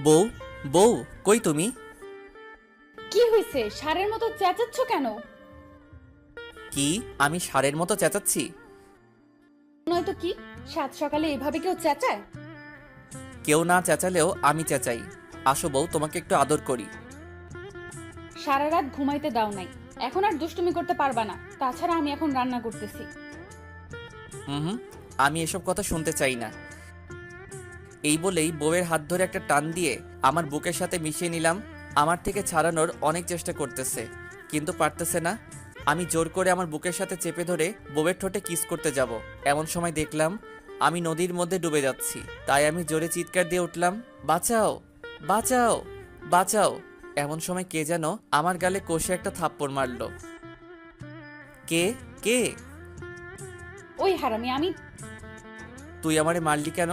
বউ, বউ, কই তুমি? কি হয়েছে? ষাঁড়ের মতো চেঁচাচ্ছ কেন? কি আমি ষাঁড়ের মতো চেঁচাচ্ছি? নয়তো কি, সাত সকালে এভাবে কেউ চেঁচায়? কেউ না চেঁচালেও আমি চেঁচাই। আসো বউ, তোমাকে একটু আদর করি। সারা রাত ঘুমাইতে দাও নাই, এখন আর দুষ্টুমি করতে পারবা না। তাছাড়া আমি এখন রান্না করতেছি। হুম হুম, আমি এসব কথা শুনতে চাই না। এই বলেই বউয়ের হাত ধরে একটা টান দিয়ে আমার বুকের সাথে মিশিয়ে নিলাম। আমার থেকে ছাড়ানোর অনেক চেষ্টা করতেছে, কিন্তু পারতেছে না। আমি জোর করে আমার বুকের সাথে চেপে ধরে বউয়ের ঠোঁটে কিস করতে যাব, এমন সময় দেখলাম আমি নদীর মধ্যে ডুবে যাচ্ছি। তাই আমি জোরে চিৎকার দিয়ে উঠলাম, বাঁচাও, বাঁচাও, বাঁচাও। এমন সময় কে যেন আমার গালে কষে একটা থাপ্পড় মারলো। কে? কে? ওই হারামি আমি। তুই আমারে মারলি কেন?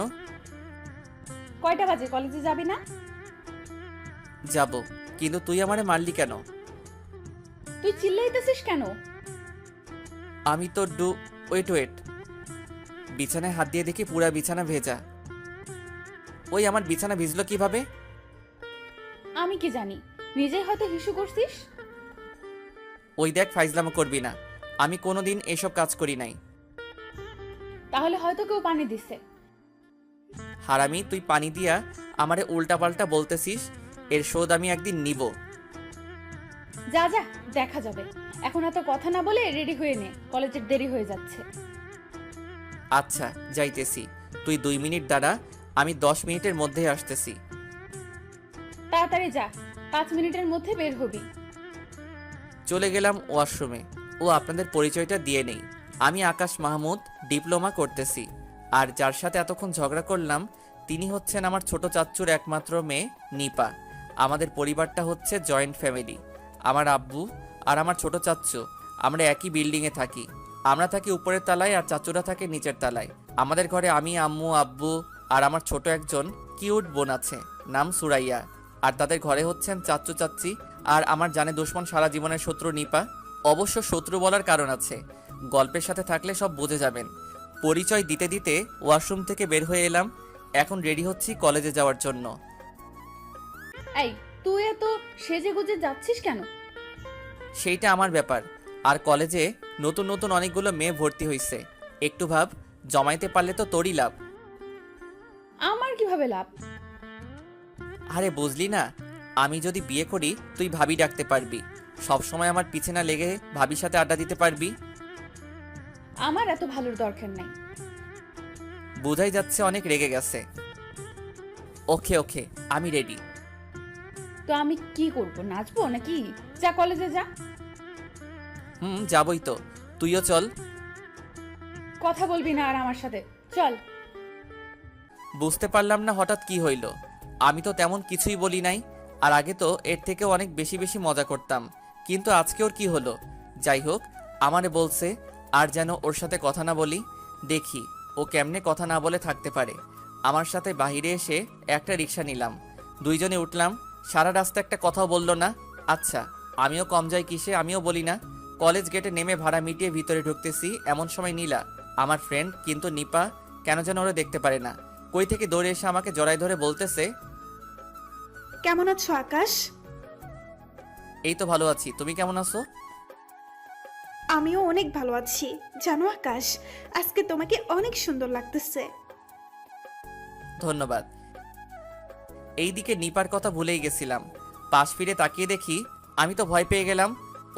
কয়টা বাজে, কলেজে যাবি না? যাব, কিন্তু তুই আমারে মারলি কেন? তুই চিল্লাইতেছিস কেন? আমি তো ওয়েট ওয়েট, বিছানায় হাত দিয়ে দেখি পুরা বিছানা ভেজা। ওই আমার বিছানা ভিজলো কিভাবে? আমি কি জানি, নিজেই হয়তো হিসু করছিস। ওই দেখ, ফাইজলামো করবি না। আমি কোনোদিন এসব কাজ করি নাই। তাহলে হয়তো কেউ পানি দিছে। হারামি, তুই পানি দিয়া আমারে উল্টাপাল্টা বলতেছিস। এর শোধ আমি একদিন নিব। যা যা, দেখা যাবে। এখন এত কথা না বলে রেডি হয়ে নে, কলেজের দেরি হয়ে যাচ্ছে। আচ্ছা, যাইতেছি। তুই 2 মিনিট দাঁড়া, আমি 10 মিনিটের মধ্যেই আসতেছি। তাড়াতাড়ি যা, 5 মিনিটের মধ্যে বের হবি। চলে গেলাম ওয়াশরুমে। ও আপনাদের পরিচয়টা দিয়ে নেই। আমি আকাশ মাহমুদ, ডিপ্লোমা করতেছি। আর যার সাথে এতক্ষণ ঝগড়া করলাম তিনি হচ্ছেন আমার ছোট চাচ্চুর একমাত্র মেয়ে নিপা। আমাদের পরিবারটা হচ্ছে জয়েন্ট ফ্যামিলি। আমার আব্বু আর আমার ছোট চাচ্চু আমরা একই বিল্ডিংয়ে থাকি। আমরা থাকি উপরের তলায় আর চাচুরা থাকে নিচের তলায়। আমাদের ঘরে আমি, আম্মু, আব্বু আর আমার ছোট একজন কিউট বোন আছে, নাম সুরাইয়া। আর তাদের ঘরে হচ্ছেন চাচ্চু চাচ্চি আর আমার জানে দুশ্মন সারা জীবনের শত্রু নিপা। অবশ্য শত্রু বলার কারণ আছে, গল্পের সাথে থাকলে সব বুঝে যাবেন। পরিচয় দিতে দিতে ওয়াশরুম থেকে বের হয়ে এলাম। এখন রেডি হচ্ছি কলেজে যাওয়ার জন্য। এই, তুই এত সেজে গুজে যাচ্ছিস কেন? সেইটা আমার ব্যাপার। আর কলেজে নতুন নতুন অনেকগুলো মেয়ে ভর্তি হয়েছে, একটু ভাব, জমাইতে পারলে তো তোরই লাভ। আমার কিভাবে লাভ? আরে বুঝলি না, আমি যদি বিয়ে করি তুই ভাবি ডাকতে পারবি, সব সময় আমার পিছে না লেগে ভাবির সাথে আড্ডা দিতে পারবি। আমার এত ভালোর দরকার নাই। বোঝাই যাচ্ছে অনেক রেগে গেছে। ওকে ওকে, আমি রেডি। তো আমি কি করব, নাচবো নাকি? যা কলেজে যা। হুম, যাবই তো, তুইও চল। কথা বলবি না আর আমার সাথে, চল। বুঝতে পারলাম না হঠাৎ কি হইল। আমি তো তেমন কিছুই বলি নাই। আর আগে তো এর থেকে অনেক বেশি বেশি মজা করতাম, কিন্তু আজকে ওর কি হলো? যাই হোক, আমারে বলছে আর যেন ওর সাথে কথা না বলি। দেখি ও কেমনে কথা না বলে থাকতে পারে। আমার সাথে বাইরে এসে একটা রিক্সা নিলাম, দুইজনে উঠলাম। সারা রাস্তা একটা কথাও বললো না। আচ্ছা, আমিও কম যাই কিসে, আমিও বলি না। কলেজ গেটে নেমে ভাড়া মিটিয়ে ভিতরে ঢুকতেছি, এমন সময় নীলা, আমার ফ্রেন্ড কিন্তু নিপা, কেন যেন ওরা দেখতে পারে না, কই থেকে দৌড়ে এসে আমাকে জড়াই ধরে বলতেছে, কেমন আছো আকাশ? এই তো ভালো আছি, তুমি কেমন আছো? আমিও অনেক ভালো আছি। জানো আকাশ, আজকে তোমাকে অনেক সুন্দর লাগতেছে। ধন্যবাদ। এইদিকে নিপার কথা ভুলেই গেছিলাম। পাশ ফিরে তাকিয়ে দেখি আমি তো ভয় পেয়ে গেলাম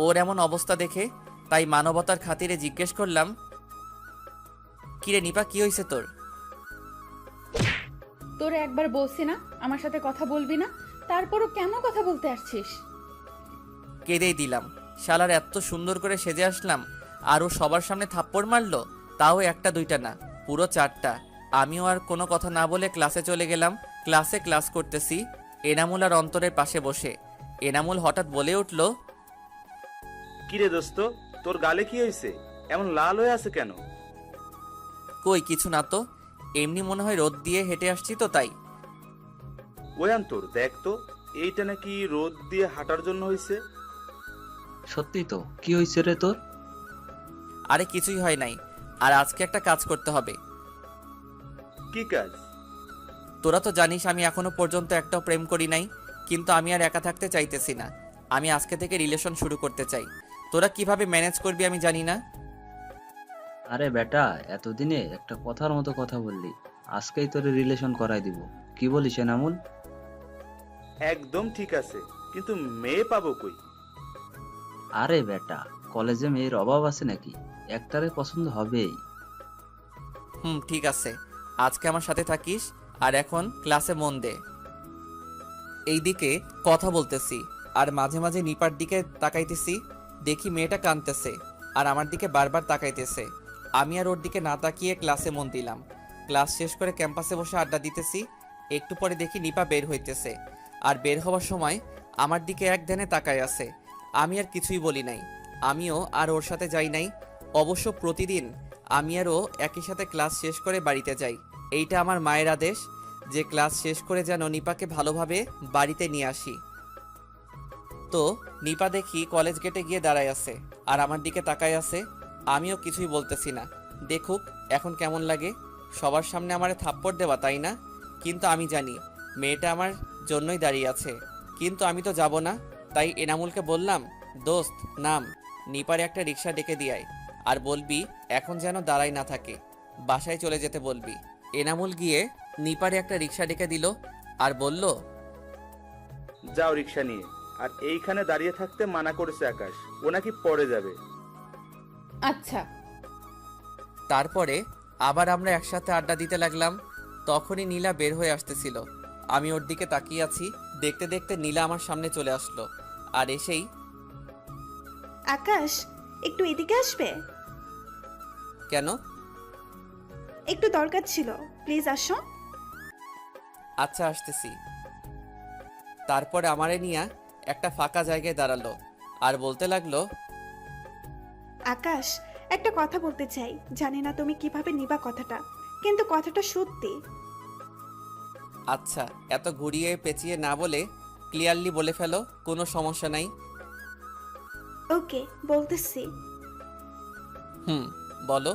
ওর এমন অবস্থা দেখে। তাই মানবতার খাতিরে জিজ্ঞেস করলাম, কিরে নিপা, কি হয়েছে তোর? তোরে একবার বলছি না আমার সাথে কথা বলবি না, তারপরও কেন কথা বলতে আসছিস? কেঁদেই দিলাম। শালার এত সুন্দর করে সেজে আসলাম আর ও সবার সামনে থাপ্পড় মারলো, তাও একটা দুইটা না, পুরো 4টা। আমিও আর কোনো কথা না বলে ক্লাসে চলে গেলাম। ক্লাসে ক্লাস করতেছি এনামুল আর অন্তরের পাশে বসে। এনামুল হঠাৎ বলে উঠল, কিরে দোস্ত, তোর গালে কি হয়েছে? এমন লাল হয়ে আছে কেন? কই কিছু না তো, এমনি মনে হয় রোদ দিয়ে হেঁটে আসছি তো তাই। ওই অন্তর, দেখ তো, এইটা নাকি রোদ দিয়ে হাঁটার জন্য হয়েছে। সত্যি তো, কি হয়েছে রে তোর? আরে কিছুই হয় নাই, আর আজকে একটা কাজ করতে হবে। কি কাজ? তোরা তো জানিস আমি এখনো পর্যন্ত একটাও প্রেম করি নাই, কিন্তু আমি আর একা থাকতে চাইতেছি না। আমি আজকে থেকে রিলেশন শুরু করতে চাই। তোরা কিভাবে ম্যানেজ করবি আমি জানি না। আরে বেটা, এতদিনে একটা কথার মতো কথা বললি, আজকেই তোর রিলেশন করাই দিব। কি বলিস এনামুল? একদম ঠিক আছে, কিন্তু মেয়ে পাবো কই? আরে বেটা, কলেজে মেয়ের অভাব আছে নাকি? একটারে পছন্দ হবেই। ঠিক আছে, আজকে আমার সাথে থাকিস, আর এখন ক্লাসে মন দে। এইদিকে কথা বলতেছি আর মাঝে মাঝে নিপার দিকে তাকাইতেছি, দেখি মেয়েটা কাঁদতেছে আর আমার দিকে বারবার তাকাইতেছে। আমি আর ওর দিকে না তাকিয়ে ক্লাসে মন দিলাম। ক্লাস শেষ করে ক্যাম্পাসে বসে আড্ডা দিতেছি। একটু পরে দেখি নিপা বের হইতেছে, আর বের হওয়ার সময় আমার দিকে এক ধ্যানে তাকায় আছে। আমি আর কিছুই বলি নাই, আমিও আর ওর সাথে যাই নাই। অবশ্য প্রতিদিন আমি আর ও একই সাথে ক্লাস শেষ করে বাড়িতে যাই। এইটা আমার মায়ের আদেশ যে ক্লাস শেষ করে যেন নিপাকে ভালোভাবে বাড়িতে নিয়ে আসি। তো নিপা দেখি কলেজ গেটে গিয়ে দাঁড়ায় আছে আর আমার দিকে তাকায় আছে। আমিও কিছুই বলতেছি না, দেখুক এখন কেমন লাগে। সবার সামনে আমারে থাপ্পড় দেওয়া, তাই না? কিন্তু আমি জানি মেয়েটা আমার জন্যই দাঁড়িয়ে আছে। কিন্তু আমি তো যাব না, তাই এনামুলকে বললাম, দোস্ত নাম, নিপারে একটা রিক্সা ডেকে দিয়ায়, আর বলবি এখন যেন দাঁড়াই না থাকে, বাসায় চলে যেতে বলবি। এনামুল গিয়ে নিপারে একটা রিক্সা ডেকে দিল আর বলল, যাও রিক্সা নিয়ে। আর এইখানে দাঁড়িয়ে থাকতে মানা করেছে আকাশ, ও নাকি পড়ে যাবে। আচ্ছা। তারপরে আবার আমরা একসাথে আড্ডা দিতে লাগলাম। তখনই নীলা বের হয়ে আসতেছিল। আমি ওর দিকে তাকিয়ে আছি, দেখতে দেখতে নীলা আমার সামনে চলে আসলো আর এসেই, আকাশ, একটু এদিকে আসবে? কেন? একটু দরকার ছিল, প্লিজ আসো। আচ্ছা আসতেছি। তারপরে আমারে নিয়ে একটা ফাঁকা জায়গায় দাঁড়ালো আর বলতে লাগলো, আকাশ, একটা কথা বলতে চাই, জানি না তুমি কিভাবে নিবা কথাটা, কিন্তু কথাটা সত্যি। আচ্ছা এত ঘুরিয়ে পেঁচিয়ে না বলে ক্লিয়ারলি বলে ফেলো, কোনো সমস্যা নাই। ওকে, বলতেছি। বলো।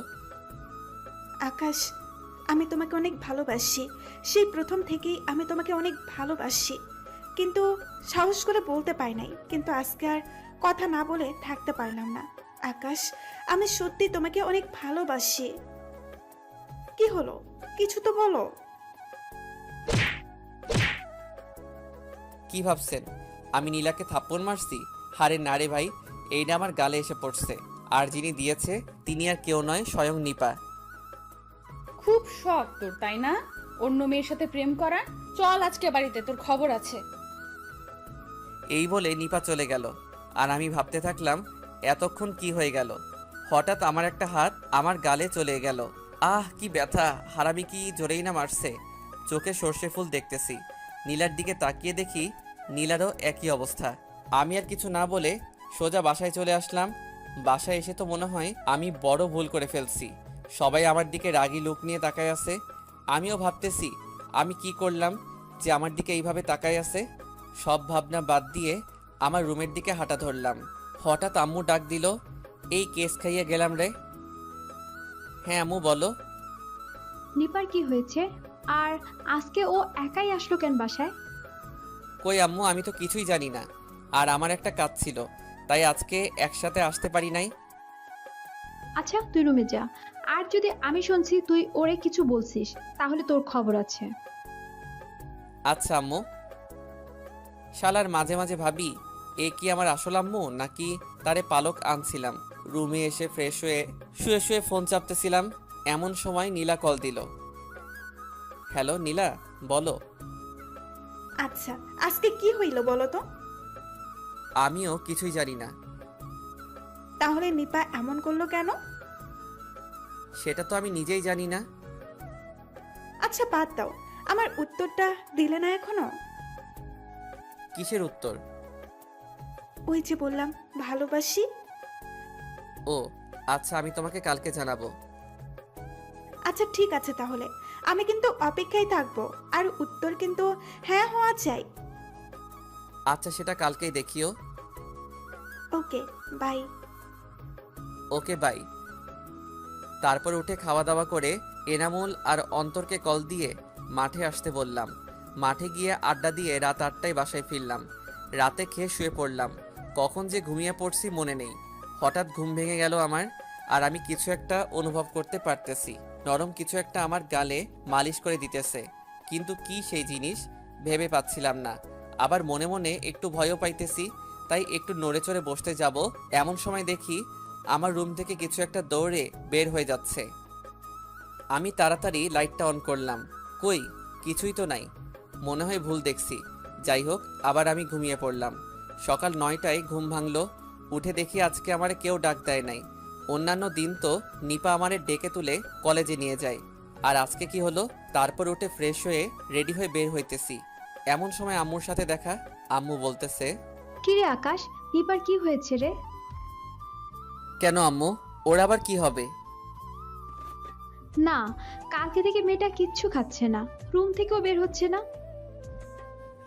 আকাশ, আমি তোমাকে অনেক ভালোবাসি, সেই প্রথম থেকেই আমি তোমাকে অনেক ভালোবাসি, কিন্তু সাহস করে বলতে পারি নাই। কিন্তু আজকে আর কথা না বলে থাকতে পারলাম না। আকাশ, আমি সত্যি তোমাকে অনেক ভালোবাসি। কি হলো, কিছু তো বলো। কি ভাবছেন আমি নীলাকে থাপ্পড় মারছি? হারে না রে ভাই, এইটা আমার গালে এসে পড়ছে, আর যিনি দিয়েছে তিনি আর কেউ নয়, স্বয়ং নিপা। খুব শখ তোর, তাই না, অন্য মেয়ের সাথে প্রেম করা? চল আজকে বাড়িতে, তোর খবর আছে। এই বলে নিপা চলে গেল আর আমি ভাবতে থাকলাম এতক্ষণ কি হয়ে গেল। হঠাৎ আমার একটা হাত আমার গালে চলে গেল। কি ব্যথা! হারামি কি জোরেই না মারছে। চোখে সর্ষে ফুল দেখতেছি। নীলার দিকে তাকিয়ে দেখি নীলারও একই অবস্থা। আমি আর কিছু না বলে সোজা বাসায় চলে আসলাম। বাসায় এসে তো মনে হয় আমি বড় ভুল করে ফেলছি। সবাই আমার দিকে রাগী লুক নিয়ে তাকায় আছে। আমিও ভাবতেছি আমি কি করলাম যে আমার দিকে এইভাবে তাকায় আছে। সব ভাবনা বাদ দিয়ে আমার রুমের দিকে হাঁটা ধরলাম। হঠাৎ আম্মু ডাক দিল, এই কেস খাইয়ে গেলাম রে। হ্যাঁ আম্মু বলো। নিপার কি হয়েছে? আর আজকে ও একাই আসলো কেন বাসায়? কই আম্মু, আমি তো কিছুই জানি না, আর আমার একটা কাজ ছিল, তাই আজকে একসাথে আসতে পারি নাই। আচ্ছা তুই রুমে যা, আর যদি আমি শুনছি তুই ওরে কিছু বলছিস তাহলে তোর খবর আছে। আচ্ছা আম্মু। শালার মাঝে মাঝে ভাবি এ কি আমার আসল আম্মু নাকি তারে পালক আনছিলাম। রুমে এসে ফ্রেশ হয়ে শুয়ে শুয়ে ফোন চাপতেছিলাম, এমন সময় নীলা কল দিল। হ্যালো নীলা, বলো। আচ্ছা, আজকে কি হইল বলো তো? আমিও কিছুই জানি না। তাহলে নিপা এমন করলো কেন? সেটা তো আমি নিজেই জানি না। আচ্ছা বাদ দাও, আমার উত্তরটা দিলে না এখনো। কিসের উত্তর? ওই যে বললাম ভালোবাসি। ও আচ্ছা, আমি তোমাকে কালকে জানাবো। আচ্ছা ঠিক আছে, তাহলে আমি কিন্তু অপেক্ষায় থাকবো, আর উত্তর কিন্তু হ্যাঁ হওয়া চাই। আচ্ছা সেটা কালকেই দেখিও। ওকে, বাই। Okay bye. তারপর উঠে খাওয়া দাওয়া করে এনামুল আর অন্তরকে কল দিয়ে মাঠে আসতে বললাম। মাঠে গিয়ে আড্ডা দিয়ে রাত 8টায় বাসায় ফিরলাম। রাতে খেয়ে শুয়ে পড়লাম। কখন যে ঘুমিয়ে পড়ছি মনে নেই। হঠাৎ ঘুম ভেঙে গেল আমার, আর আমি কিছু একটা অনুভব করতে পারতেছি। নরম কিছু একটা আমার গালে মালিশ করে দিতেছে, কিন্তু কি সেই জিনিস ভেবে পাচ্ছিলাম না। আবার মনে মনে একটু ভয়ও পাইতেছি, তাই একটু নড়ে চড়ে বসতে যাব, এমন সময় দেখি আমার রুম থেকে কিছু একটা দৌড়ে বের হয়ে যাচ্ছে। আমি তাড়াতাড়ি লাইটটা অন করলাম। কই, কিছুই তো নাই। মনে হয় ভুল দেখছি। যাই হোক, আবার আমি ঘুমিয়ে পড়লাম। সকাল 9টায় ঘুম ভাঙলো। উঠে দেখি আজকে আমারে কেউ ডাক দেয় নাই। অন্যান্য দিন তো নিপা আমারে ডেকে তুলে কলেজে নিয়ে যায়, আর আজকে কি হলো? তারপর উঠে ফ্রেশ হয়ে রেডি হয়ে বের হইতেছি, এমন সময় আম্মুর সাথে দেখা। আম্মু বলতেছে, কি রে আকাশ, নিপার কি হয়েছে রে? কেন আম্মু, ওর আবার কি হবে? না, কালকে থেকে মেয়েটা কিচ্ছু খাচ্ছে না, রুম থেকেও বের হচ্ছে না।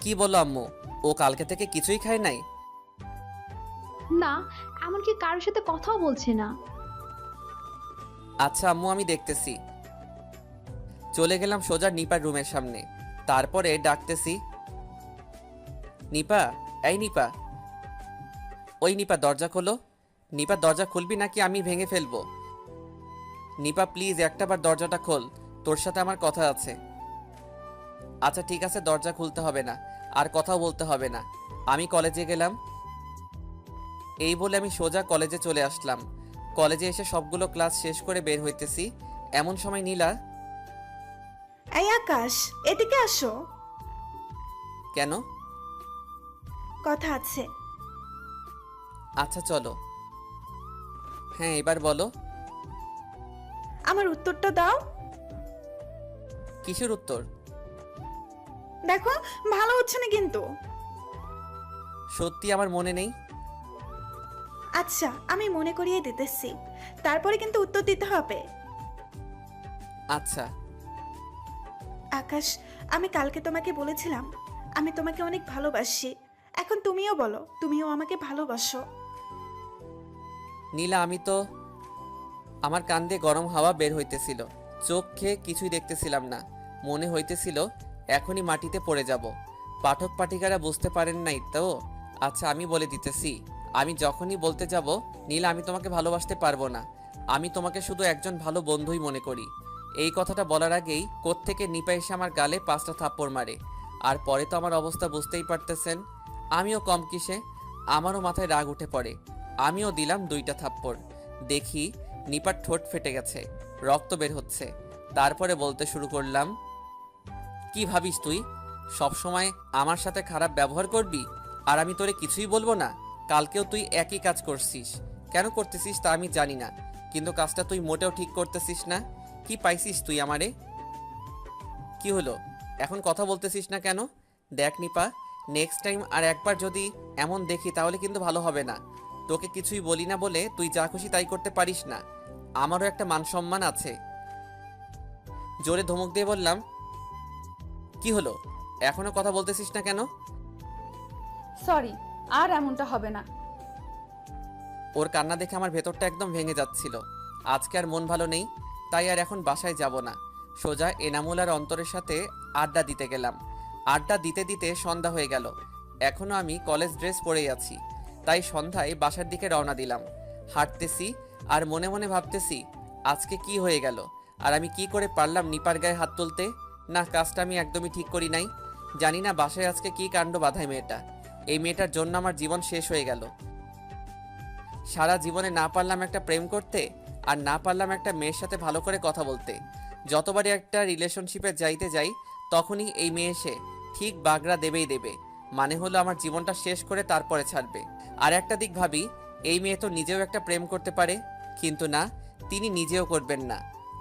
কি বলো আম্মু, ও কালকে থেকে কিছুই খায় নাই? না, এমনকি কারোর সাথে কথাও বলছে না। আচ্ছা আম্মু, আমি দেখতেছি। চলে গেলাম সোজা নিপার রুমের সামনে। তারপরে ডাকতেছি, নিপা, এই নিপা। ওই নিপা, দরজা খোলো। নিপা, দরজা খুলবি নাকি আমি ভেঙে ফেলবো? নিপা প্লিজ একটাবার দরজাটা খোল, তোর সাথে আমার কথা আছে। আচ্ছা ঠিক আছে, দরজা খুলতে হবে না, আর কথাও বলতে হবে না, আমি কলেজে গেলাম। এই বলে আমি সোজা কলেজে চলে আসলাম। কলেজে এসে সবগুলো ক্লাস শেষ করে বের হইতেছি, এমন সময় নীলা। এই আকাশ, এদিকে আসো, কেন? কথা আছে। আচ্ছা চলো। হ্যাঁ, এবার বলো। আমার উত্তরটা দাও। কিসের উত্তর? দেখো, ভালো হচ্ছে না কিন্তু। সত্যি আমার মনে নেই। আচ্ছা, আমি মনে করিয়ে দিতেছি, তারপরে কিন্তু উত্তর দিতে হবে। আচ্ছা। আকাশ, আমি কালকে তোমাকে বলেছিলাম আমি তোমাকে অনেক ভালোবাসি। এখন তুমিও বলো, তুমিও আমাকে ভালোবাসো। নীলা, আমি তো, আমার কান দিয়ে গরম হাওয়া বের হইতেছিল, চোখ খেয়ে কিছুই দেখতেছিলাম না। মনে হইতেছিল এখনই মাটিতে পড়ে যাব। পাঠক পাঠিকারা বুঝতে পারেন নাই তো? আচ্ছা আমি বলে দিতেছি, আমি যখনই বলতে যাব নীলা আমি তোমাকে ভালোবাসতে পারবো না, আমি তোমাকে শুধু একজন ভালো বন্ধুই মনে করি। এই কথাটা বলার আগেই কোত্থেকে নিপা এসে আমার গালে 5টা থাপ্পড় মারে। আর পরে তো আমার অবস্থা বুঝতেই পারতেছেন। আমিও কম কিসে, আমারও মাথায় রাগ উঠে পড়ে। আমিও দিলাম 2টা থাপ্পড়। দেখি নিপার ঠোঁট ফেটে গেছে, রক্ত বের হচ্ছে। তারপরে বলতে শুরু করলাম, কি ভাবিস তুই সব সময় আমার সাথে খারাপ ব্যবহার করবি, আর আমি তোরে কিছুই বলবো না? কালকেও তুই একই কাজ করছিস। কেন করতেছিস তা আমি জানি না, কিন্তু কাজটা তুই মোটেও ঠিক করতেছিস না। কি পাইছিস তুই আমারে? কি হলো, এখন কথা বলতেছিস না কেন? দেখ নিপা, নেক্সট টাইম আর একবার যদি এমন দেখি তাহলে কিন্তু ভালো হবে না। তোকে কিছুই বলি না বলে তুই যা খুশি তাই করতে পারিস না, আমারও একটা মান সম্মান আছে। জোরে ধমক দিয়ে বললাম, কি হলো, এখনো কথা বলতেছিস না কেন? সরি, আর এমনটা হবে না। ওর কান্না দেখে আমার ভেতরটা একদম ভেঙে যাচ্ছিল। আজকে আর মন ভালো নেই, তাই আর এখন বাসায় যাব না। সোজা এনামুল আর অন্তরের সাথে আড্ডা দিতে গেলাম। আড্ডা দিতে দিতে সন্ধ্যা হয়ে গেল। এখনো আমি কলেজ ড্রেস পরেই আছি, তাই সন্ধ্যায় বাসার দিকে রওনা দিলাম। হাঁটতেছি আর মনে মনে ভাবতেছি আজকে কি হয়ে গেল, আর আমি কি করে পারলাম নিপার গায়ে হাত তুলতে। না, কাজটা আমি একদমই ঠিক করি নাই। জানি না বাসায় আজকে কি কাণ্ড বাঁধায় মেয়েটা। এই মেয়েটার জন্য আমার জীবন শেষ হয়ে গেল। সারা জীবনে না পারলাম একটা প্রেম করতে, আর না পারলাম একটা মেয়ের সাথে ভালো করে কথা বলতে। যতবারই একটা রিলেশনশিপে যাইতে যাই তখনই এই মেয়ে এসে ঠিক বাগড়া দেবেই দেবে। মানে হলো আমার জীবনটা শেষ করে তারপরে ছাড়বে। আর একটা দিক ভাবি, এই মেয়ে তো নিজেও একটা প্রেম করতে পারে, কিন্তু না, তিনি নিজেও করবেন না,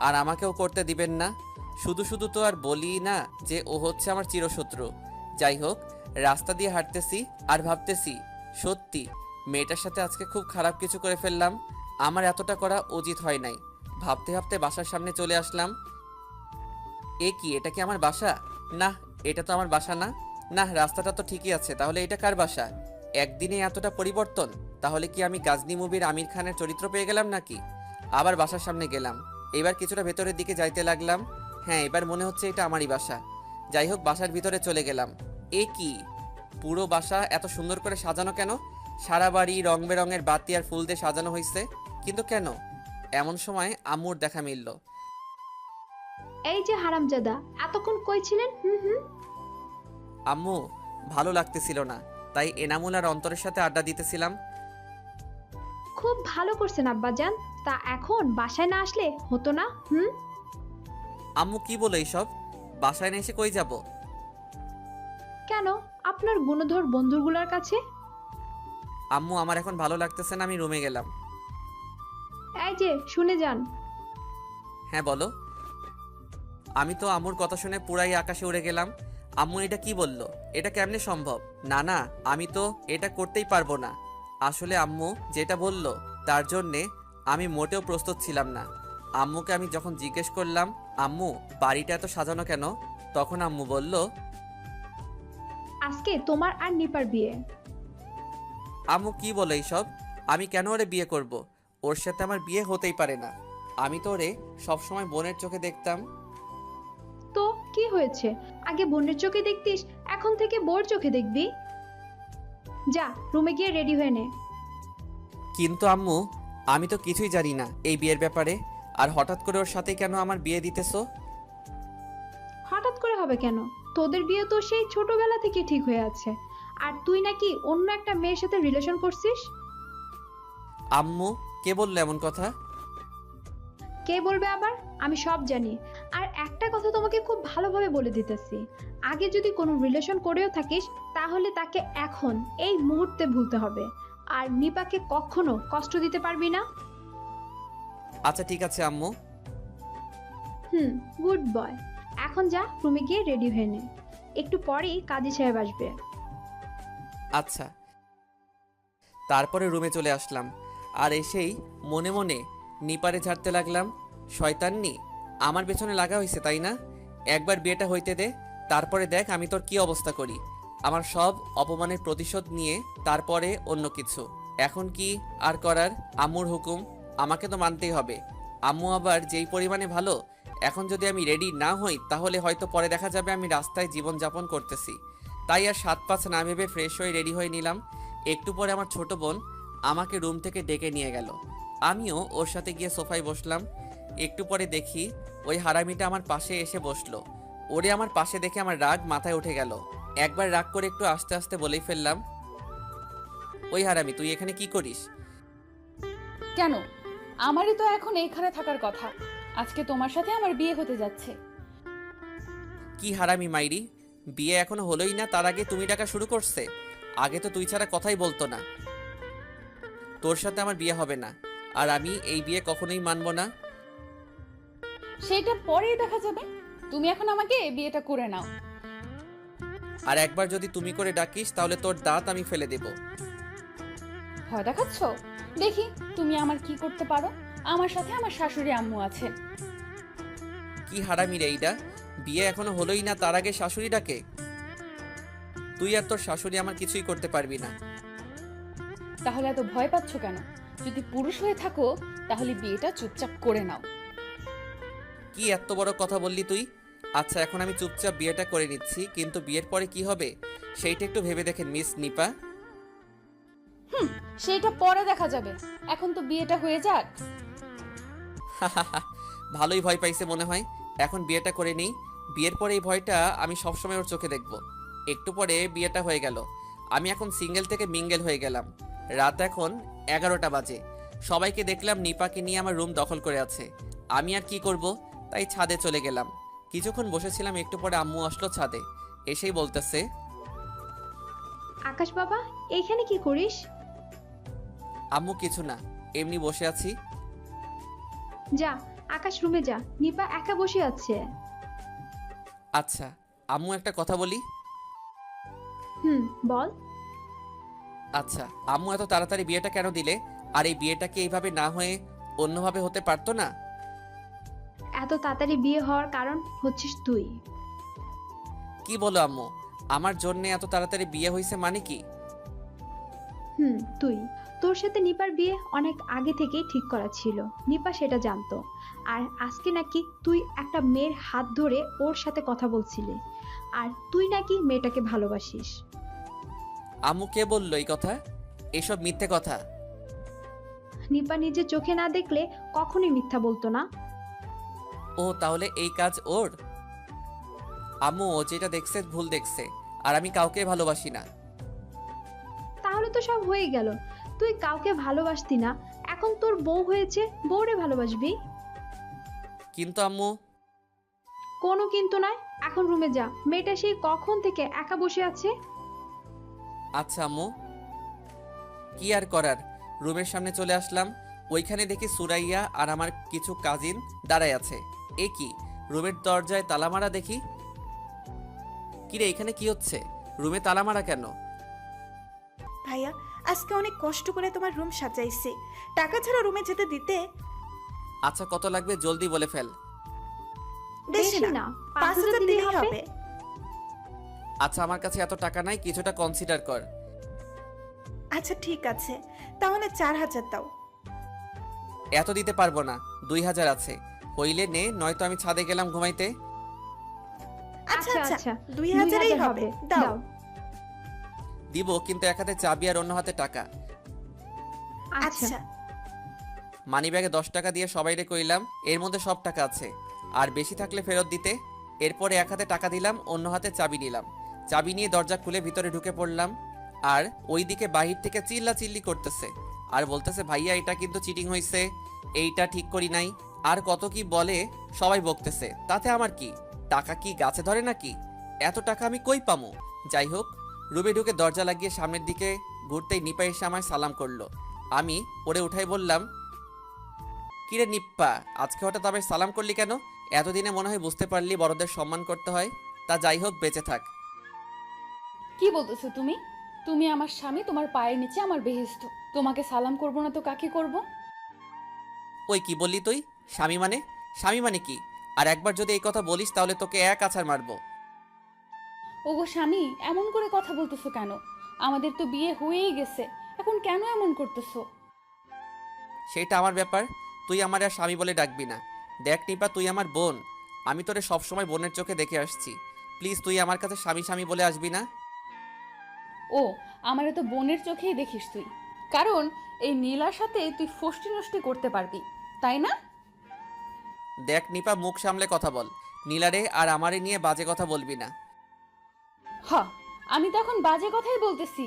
আর আমাকেও করতে দিবেন না। শুধু শুধু তো আর বলি না যে ও হচ্ছে আমার চিরশত্রু। যাই হোক, রাস্তা দিয়ে হাঁটতেছি আর ভাবতেছি, সত্যি মেয়েটার সাথে আজকে খুব খারাপ কিছু করে ফেললাম। আমার এতটা করা উচিত হয় নাই। ভাবতে ভাবতে বাসার সামনে চলে আসলাম। এ কি, এটা কি আমার বাসা? না, এটা তো আমার বাসা না। না, রাস্তাটা তো ঠিকই আছে, তাহলে এটা কার বাসা? একদিনে এতটা পরিবর্তন, তাহলে কি আমি গাজনি মুভির আমির খানের চরিত্র পেয়ে গেলাম নাকি? আবার বাসার সামনে গেলাম, এবার কিছুটা ভেতরের দিকে যাইতে লাগলাম। হ্যাঁ, এবার মনে হচ্ছে এটা আমারই বাসা। যাই হোক, বাসার ভিতরে চলে গেলাম। এ কি, পুরো বাসা এত সুন্দর করে সাজানো কেন? সারা বাড়ি রং বেরঙের বাতি আর ফুল দিয়ে সাজানো হয়েছে, কিন্তু কেন? এমন সময় আম্মুর দেখা মিলল। এই যে হারামজাদা, এতক্ষণ কই ছিলেন? হুম হুম। আম্মু, ভালো লাগতেছিল না, তাই এনামুল আর অন্তরের সাথে আড্ডা দিতেছিলাম। খুব ভালো করছেন আব্বাজান। তা এখন বাসায় না আসলে হতো না? হুম। আম্মু কি বলো এইসব? বাসায় না এসে কই যাব? কেন? আপনার গুণধর বন্ধুগুলোর কাছে। আম্মু, আমার এখন ভালো লাগতেছে না, আমি রুমে গেলাম। এই যে শুনে যান। হ্যাঁ বলো। আমি তো আম্মুর কথা শুনে পুরাই আকাশে উড়ে গেলাম। আম্মু এটা কি বলল? এটা কেমনে সম্ভব? না না, আমি তো এটা করতেই পারবো না। আসলে আম্মু যেটা বলল তার জন্যে আমি মোটেও প্রস্তুত ছিলাম না। আম্মুকে আমি যখন জিজ্ঞেস করলাম, আম্মু বাড়িটা এত সাজানো কেন, তখন আম্মু বলল, আজকে তোমার আর নিপার বিয়ে। আম্মু কি বলে এইসব? আমি কেন ওরে বিয়ে করব? ওর সাথে আমার বিয়ে হতেই পারে না। আমি তো ওরে সবসময় বোনের চোখে দেখতাম। তো কি হয়েছে? আগে বোনের চোখে দেখতিস, এখন থেকে বোর চোখে দেখবি। যা রুমে গিয়ে রেডি হয়ে নে। কিন্তু আম্মু, আমি তো কিছুই জানি না এই বিয়ের ব্যাপারে, আর হঠাৎ করে ওর সাথে কেন আমার বিয়ে দিতেছো? হঠাৎ করে হবে কেন? তোদের বিয়ে তো সেই ছোটবেলা থেকে ঠিক হয়ে আছে। আর তুই নাকি অন্য একটা মেয়ের সাথে রিলেশন করছিস। আম্মু, কে বললো এমন কথা? কে বলবে আবার? আমি সব জানি। আর একটা কথা তোমাকে খুব ভালোভাবে বলে দিতেছি, আগে যদি কোনো রিলেশন করেও থাকিস তাহলে তাকে এখন এই মুহূর্তে ভুলতে হবে। আর নিপাকে কখনো কষ্ট দিতে পারবি না। আচ্ছা ঠিক আছে আম্মু। Good boy. এখন যা রুমে গিয়ে রেডি হয়ে নে, একটু পরেই কাজী সাহেব আসবে। আচ্ছা। তারপরে রুমে চলে আসলাম, আর এসেই মনে মনে নিপারে ঝাড়তে লাগলাম। শয়তান্নি, আমার পেছনে লাগা হয়েছে তাই না? একবার বিয়েটা হইতে দে, তারপরে দেখ আমি তোর কি অবস্থা করি। আমার সব অপমানের প্রতিশোধ নিয়ে তারপরে অন্য কিছু। এখন কি আর করার? আম্মুর হুকুম, আমাকে তো মানতেই হবে। আম্মু আবার যেই পরিমাণে ভালো, এখন যদি আমি রেডি না হই তাহলে হয়তো পরে দেখা যাবে আমি রাস্তায় জীবনযাপন করতেছি। তাই আর 7-5 না ভেবে ফ্রেশ হয়ে রেডি হয়ে নিলাম। একটু পরে আমার ছোট বোন আমাকে রুম থেকে ডেকে নিয়ে গেল। আমিও ওর সাথে গিয়ে সোফায় বসলাম। একটু পরে দেখি ওই হারামিটা আমার পাশে এসে বসলো। ওরে আমার পাশে দেখে আমার রাগ মাথায় উঠে গেল। একবার রাগ করে একটু আস্তে আস্তে বলেই ফেললাম, ওই হারামি, তুই এখানে কি করিস? কেন? আমারই তো এখন এইখানে থাকার কথা। আজকে তোমার সাথে আমার বিয়ে হতে যাচ্ছে। কি হারামি মাইরি, বিয়ে এখনো হলোই না তার আগে তুমি ডাকা শুরু করছে? আগে তো তুই ছাড়া কথাই বলতো না। তোর সাথে আমার বিয়ে হবে না, আর আমি এই বিয়ে কখনোই মানবো না। সেটা পরেই দেখা যাবে। তুমি এখন আমাকে এই বিয়েটা করে নাও। আর একবার যদি তুমি করে ডাকিস তাহলে তোর দাঁত আমি ফেলে দেব। ভয় দেখাচ্ছ? দেখি তুমি আমার কি করতে পারো। আমার সাথে আমার শাশুড়ি আম্মু আছে। কি হারামি রে এইটা, বিয়ে এখনো হলোই না তার আগে শাশুড়ি ডাকে? তুই আর তোর শাশুড়ি আমার কিছুই করতে পারবি না। তাহলে এত ভয় পাচ্ছ কেন? যদি পুরুষ হয়ে থাকো তাহলে বিয়েটা চুপচাপ করে নাও। কি এত বড় কথা বললি তুই? আচ্ছা, এখন আমি চুপচাপ বিয়েটা করে নিচ্ছি, কিন্তু বিয়ের পরে কি হবে সেইটা একটু ভেবে দেখেন মিস নিপা। সেটা পরে দেখা যাবে, এখন তো বিয়েটা হয়ে যাক। ভালোই ভয় পাইছে মনে হয়। এখন বিয়েটা করে নেই, বিয়ের পরে এই ভয়টা আমি সবসময় ওর চোখে দেখব। একটু পরে বিয়েটা হয়ে গেল, আমি এখন সিঙ্গেল থেকে মিঙ্গেল হয়ে গেলাম। রাত এখন 11টা বাজে। সবাইকে দেখলাম নিপাকে নিয়ে আমার রুম দখল করে আছে। আমি আর কি করব, তাই ছাদে চলে গেলাম। কিছুক্ষণ বসেছিলাম, একটু পরে আম্মু আসলো ছাদে। এসেই বলতেছে, আকাশ বাবা, এইখানে কি করিস? আম্মু কিছু না, এমনি বসে আছি। যা আকাশ রুমে যা, নিপা একা বসে আছে। আচ্ছা আম্মু, একটা কথা বলি। বল। আচ্ছা আম্মু, এত তাড়াতাড়ি বিয়েটা কেন দিলে? আর এই বিয়েটা কি এইভাবে না হয়ে অন্যভাবে হতে পারতো না? এত তাড়াতাড়ি বিয়ে হওয়ার কারণ হচ্ছিস তুই। কি বলো আম্মু, আমার জন্য এত তাড়াতাড়ি বিয়ে হয়েছে মানে কি? তুই তোর সাথে নিপার বিয়ে অনেক আগে থেকেই ঠিক করা ছিল, নিপা সেটা জানতো। আর আজকে নাকি তুই একটা মেয়ের হাত ধরে ওর সাথে কথা বলছিলি, আর তুই নাকি মেয়েটাকে ভালোবাসিস। আম্মু কে বললো এই কথা? এসব মিথ্যে কথা। নিপা নিজে চোখে না দেখলে কখনোই মিথ্যা বলতো না। ও তাহলে এই কাজ ওর? আম্মু ও যেটা দেখছে ভুল দেখছে, আর আমি কাউকে ভালোবাসি না। তাহলে তো সব হয়ে গেল, তুই কাউকে ভালোবাসতি না, এখন তোর বউ হয়েছে, বউরে ভালোবাসবি। কিন্তু আম্মু। কোনো কিন্তু নয়, এখন রুমে যা, মেয়েটা সেই কখন থেকে একা বসে আছে। আচ্ছা আম্মু। কি আর করার, রুমের সামনে চলে আসলাম। ওইখানে দেখি সুরাইয়া আর আমার কিছু কাজিন দাঁড়ায় আছে। এ কি, রুমের দরজায় তালা মারা দেখি। কিরে এখানে কি হচ্ছে? রুমে তালা মারা কেন? ভাইয়া, আজকে অনেক কষ্ট করে তোমার রুম সাজাইছি, টাকা ছাড়া রুমে যেতে দিতে। আচ্ছা কত লাগবে জলদি বলে ফেল। বেশি না, 5,000 দিলেই হবে। আচ্ছা আমার কাছে এত টাকা নাই, কিছুটা কনসিডার কর। আচ্ছা ঠিক আছে, তাহলে 4,000 দাও। এত দিতে পারবো না, 2,000 আছে, হইলে নে, নয়তো আমি ছাদে গেলাম ঘুমাইতে। আচ্ছা আচ্ছা, আচ্ছা 2,000ই হবে, দাও। দিব, কিন্তু এক হাতে চাবি আর অন্য হাতে টাকা। আচ্ছা আচ্ছা মানি ব্যাগে 10 টাকা দিয়ে সবাইরে কইলাম এর মধ্যে সব টাকা আছে, আর বেশি থাকলে ফেরত দিতে। এরপরে এক হাতে টাকা দিলাম, অন্য হাতে চাবি নিলাম। চাবি নিয়ে দরজা খুলে ভিতরে ঢুকে পড়লাম। আর ওইদিকে বাহির থেকে চিল্লাচিল্লি করতেছে আর বলতেছে, ভাইয়া এটা কিন্তু চিটিং হয়েছে, এইটা ঠিক করি নাই, আর কত কি বলে। সবাই বকতেছে, তাতে আমার কি? টাকা কি গাছে ধরে নাকি? এত টাকা আমি কই পামু? যাই হোক, রুমে ঢুকে দরজা লাগিয়ে সামনের দিকে ঘুরতেই নিপা এসে আমায় সালাম করলো। আমি ওরে উঠাই বললাম, কিরে নিপ্পা, আজকে হঠাৎ আবার সালাম করলি কেন? এতদিনে মনে হয় বুঝতে পারলি বড়দের সম্মান করতে হয়। তা যাই হোক, বেঁচে থাক। কি বলতেছো তুমি? তুমি আমার স্বামী, তোমার পায়ের নিচে আমার বেহেস্ত, তোমাকে সালাম করব না তো কাকে করব? ওই কি বললি তুই? স্বামী মানে? স্বামী মানে কি? আর একবার যদি এই কথা বলিস তাহলে তোকে এক আছাড় মারবো। ওগো স্বামী, এমন করে কথা বলতেছো কেন? আমাদের তো বিয়ে হয়েই গেছে, এখন কেন এমন করতেছো? সেটা আমার ব্যাপার, তুই আমার আর স্বামী বলে ডাকবি না। দেখ নিপা, তুই আমার বোন, আমি তোরে সবসময় বোনের চোখে দেখে আসছি। প্লিজ তুই আমার কাছে স্বামী স্বামী বলে আসবি না। ও, আমারে তো বোনের চোখেই দেখিস তুই, কারণ এই নীলার সাথে তুই ফষ্টি নষ্টি করতে পারবি, তাই না? দেখ নিপা, মুখ সামলে কথা বল। নীলারে আর আমারে নিয়ে বাজে কথা বলবি না। হ, আমি তো এখন বাজে কথাই বলতেছি।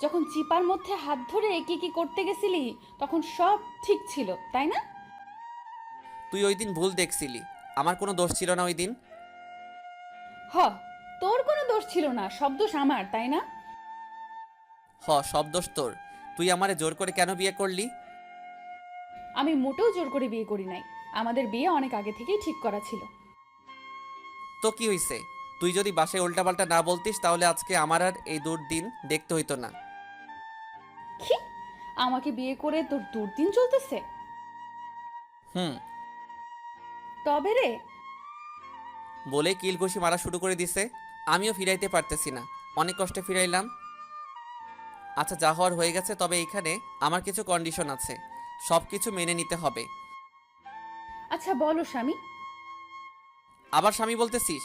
যখন চিপার মধ্যে হাত ধরে কি কি করতে গেছিলি তখন সব ঠিক ছিল, তাই না? তুই ওই দিন ভুল দেখছিলি, আমার কোনো দোষ ছিল না ওই দিন। হ, তোর কোনো দোষ ছিল না, সব দোষ আমার, তাই না? সব দোষ তোর। তুই আমারে জোর করে কেন বিয়ে করলি? আমি মোটেও জোর করে বিয়ে করি নাই, আমাদের বিয়ে অনেক আগে থেকেই ঠিক করা ছিল। তো কি হইছে? তুই যদি বাসায় উল্টাপাল্টা না বলতিস তাহলে আজকে আমার আর এই দুর্দিন দেখতে হইতো না। কি? আমাকে বিয়ে করে তোর দুর্দিন চলতেছে? হুম। তবে রে, বলে কিল ঘুষি মারা শুরু করে দিছে। আমিও ফিরাইতে পারতেছি না, অনেক কষ্টে ফিরাইলাম। আচ্ছা যা হওয়ার হয়ে গেছে, তবে এইখানে আমার কিছু কন্ডিশন আছে, সব কিছু মেনে নিতে হবে। আচ্ছা বলো স্বামী। আবার স্বামী বলতেছিস?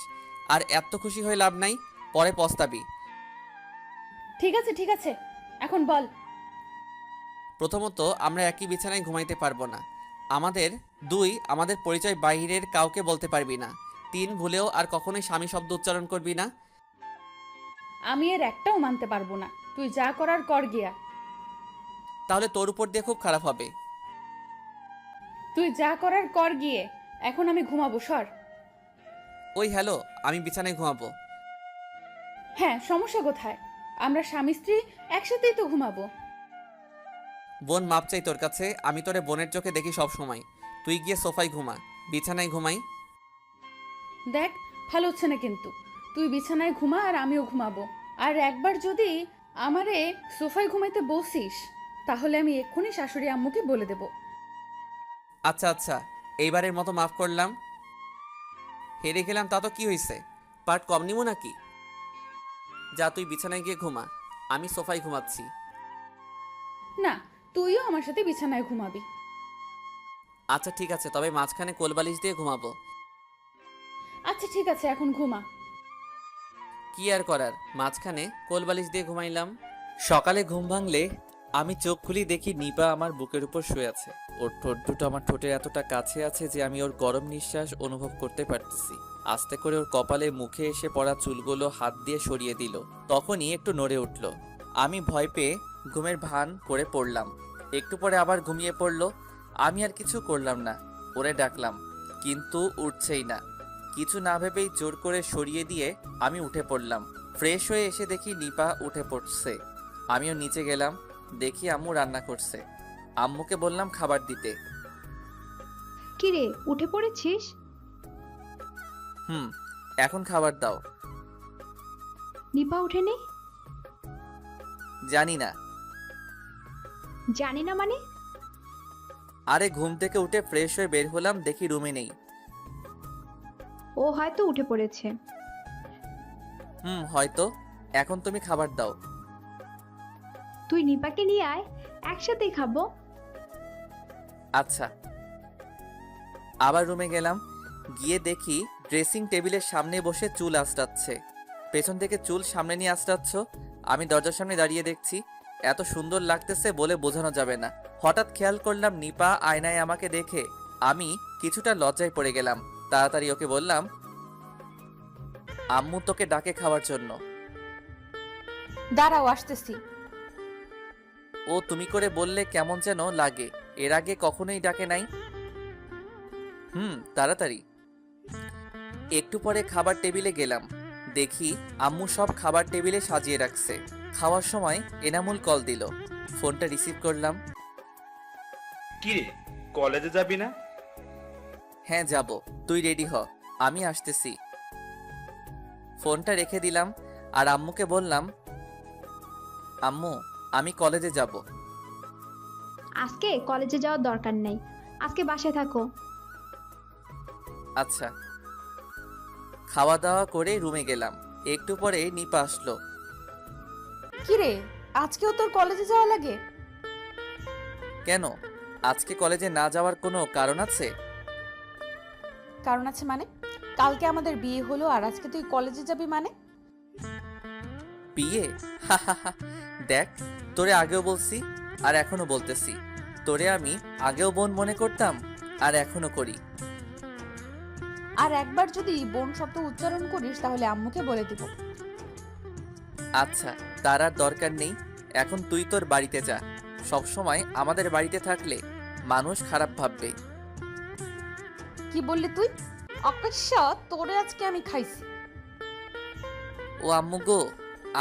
আর এত খুশি হয়ে লাভ নাই, পরে পস্তাবি। ঠিক আছে, এখন বল। প্রথমত, আমরা একই বিছানায় ঘুমাইতে পারবো না। আমাদের পরিচয় বাইরের কাউকে বলতে পারবি না। 3, ভুলেও আর কখনোই স্বামী শব্দ উচ্চারণ করবি না। আমি এর একটাও মানতে পারবো না, তুই যা করার কর গিয়া। তাহলে তোর উপর দিয়ে খুব খারাপ হবে। তুই যা করার কর গিয়ে, এখন আমি ঘুমাবো, সর। ওই হ্যালো, আমি বিছানায় ঘুমাবো। হ্যাঁ, সমস্যা কোথায়? আমরা স্বামী স্ত্রী একসাথেই তো ঘুমাবো। বোন মাপ চাই তোর কাছে, আমি তোরে বোনের চোখে দেখি সব সময়। তুই গিয়ে সোফায় ঘুমা, বিছানায় ঘুমাই। দেখ, ভালো হচ্ছে না কিন্তু। তুই বিছানায় ঘুমা আর আমিও ঘুমাবো। আর একবার যদি আমারে সোফায় ঘুমাইতে বসিস তাহলে আমি এক্ষুনি শাশুড়ি আম্মুকে বলে দেব। আচ্ছা আচ্ছা, এইবারের মতো মাফ করলাম। হেরে গেলাম তা তো কি হয়েছে, পার্ট কম নিব নাকি? যা তুই বিছানায় গিয়ে ঘুমা, আমি সোফায় ঘুমাচ্ছি। না, তুইও আমার সাথে বিছানায় ঘুমাবি। আচ্ছা ঠিক আছে, তবে মাঝখানে কোলবালিশ দিয়ে ঘুমাবো। আচ্ছা ঠিক আছে, এখন ঘুমা। কি আর করার, মাঝখানে কোলবালিশ দিয়ে ঘুমাইলাম। সকালে ঘুম ভাঙলে আমি চোখ খুলি, দেখি নিপা আমার বুকের উপর শুয়ে আছে। ওর ঠোঁট দুটো আমার ঠোঁটের এতটা কাছে আছে যে আমি ওর গরম নিঃশ্বাস অনুভব করতে পারতেছি। আস্তে করে ওর কপালে মুখে এসে পড়া চুলগুলো হাত দিয়ে সরিয়ে দিল। তখনই একটু নড়ে উঠল। আমি ভয় পেয়ে ঘুমের ভান করে পড়লাম। একটু পরে আবার ঘুমিয়ে পড়লো। আমি আর কিছু করলাম না, ওরে ডাকলাম কিন্তু উঠছেই না। কিছু না ভেবেই জোর করে সরিয়ে দিয়ে আমি উঠে পড়লাম। ফ্রেশ হয়ে এসে দেখি নিপা উঠে পড়ছে। আমিও নিচে গেলাম, দেখি আম্মু রান্না করছে। আম্মুকে বললাম খাবার দিতে। কিরে, উঠে পড়েছিস? এখন খাবার দাও। নিপা ওঠেনি? জানি না। জানি না মানে? আরে ঘুম থেকে উঠে ফ্রেশ হয়ে বের হলাম, দেখি রুমে নেই। ও হয়তো উঠে পড়েছে। হয়তো। এখন তুমি খাবার দাও। তুই নিপাকে নিয়ে আয়, একসাথেই খাবো। আচ্ছা। আবার রুমে গেলাম, গিয়ে দেখি ড্রেসিং টেবিলের সামনে বসে চুল আঁচড়াচ্ছে। পেছন থেকে চুল সামনে নিয়ে আঁচড়াচ্ছ। আমি দরজার সামনে দাঁড়িয়ে দেখছি। এত সুন্দর লাগতেছে বলে বোঝানো যাবে না। হঠাৎ খেয়াল করলাম নিপা আয়নায় আমাকে দেখে। আমি কিছুটা লজ্জায় পড়ে গেলাম। তাড়াতাড়ি ওকে বললাম, আম্মু তোকে ডাকে খাওয়ার জন্য। দাঁড়াও, আসতেছি। ও তুমি করে বললে কেমন যেন লাগে, এর আগে কখনোই ডাকে নাই। তাড়াতাড়ি। একটু পরে খাবার টেবিলে গেলাম, দেখি আম্মু সব খাবার টেবিলে সাজিয়ে রাখছে। খাওয়ার সময় এনামুল কল দিল। ফোনটা রিসিভ করলাম। কি রে, কলেজে যাবি না? হ্যাঁ যাব, তুই রেডি হ, আমি আসতেছি। ফোনটা রেখে দিলাম আর আম্মুকে বললাম, আম্মু আমি কলেজে যাব। আজকে কলেজে যাওয়ার দরকার নেই, আজকে বাসায় থাকো। আচ্ছা। খাওয়া দাওয়া করে রুমে গেলাম। একটু পরে নিপা আসলো। কিরে, আজকেও তোর কলেজে যাওয়া লাগে? কেন, আজকে কলেজে না যাওয়ার কোনো কারণ আছে? কারণ আছে মানে? কালকে আমাদের বিয়ে হলো আর আজকে তুই কলেজে যাবি মানে? বিয়ে? দেখ, তোরে আগেও বলছি আর এখনো বলতেছি, তোরে আমি আগেও বোন মনে করতাম আর এখনো করি। আর একবার যদি বোন শব্দ উচ্চারণ করিস তাহলে আম্মুকে বলে দিব। আচ্ছা, তার আর দরকার নেই। এখন তুই তোর বাড়িতে যা। সব সময় আমাদের বাড়িতে থাকলে মানুষ খারাপ ভাববে। কি বললি তুই? অকস্য তোরে আজকে আমি খাইছি। ও আম্মু গো,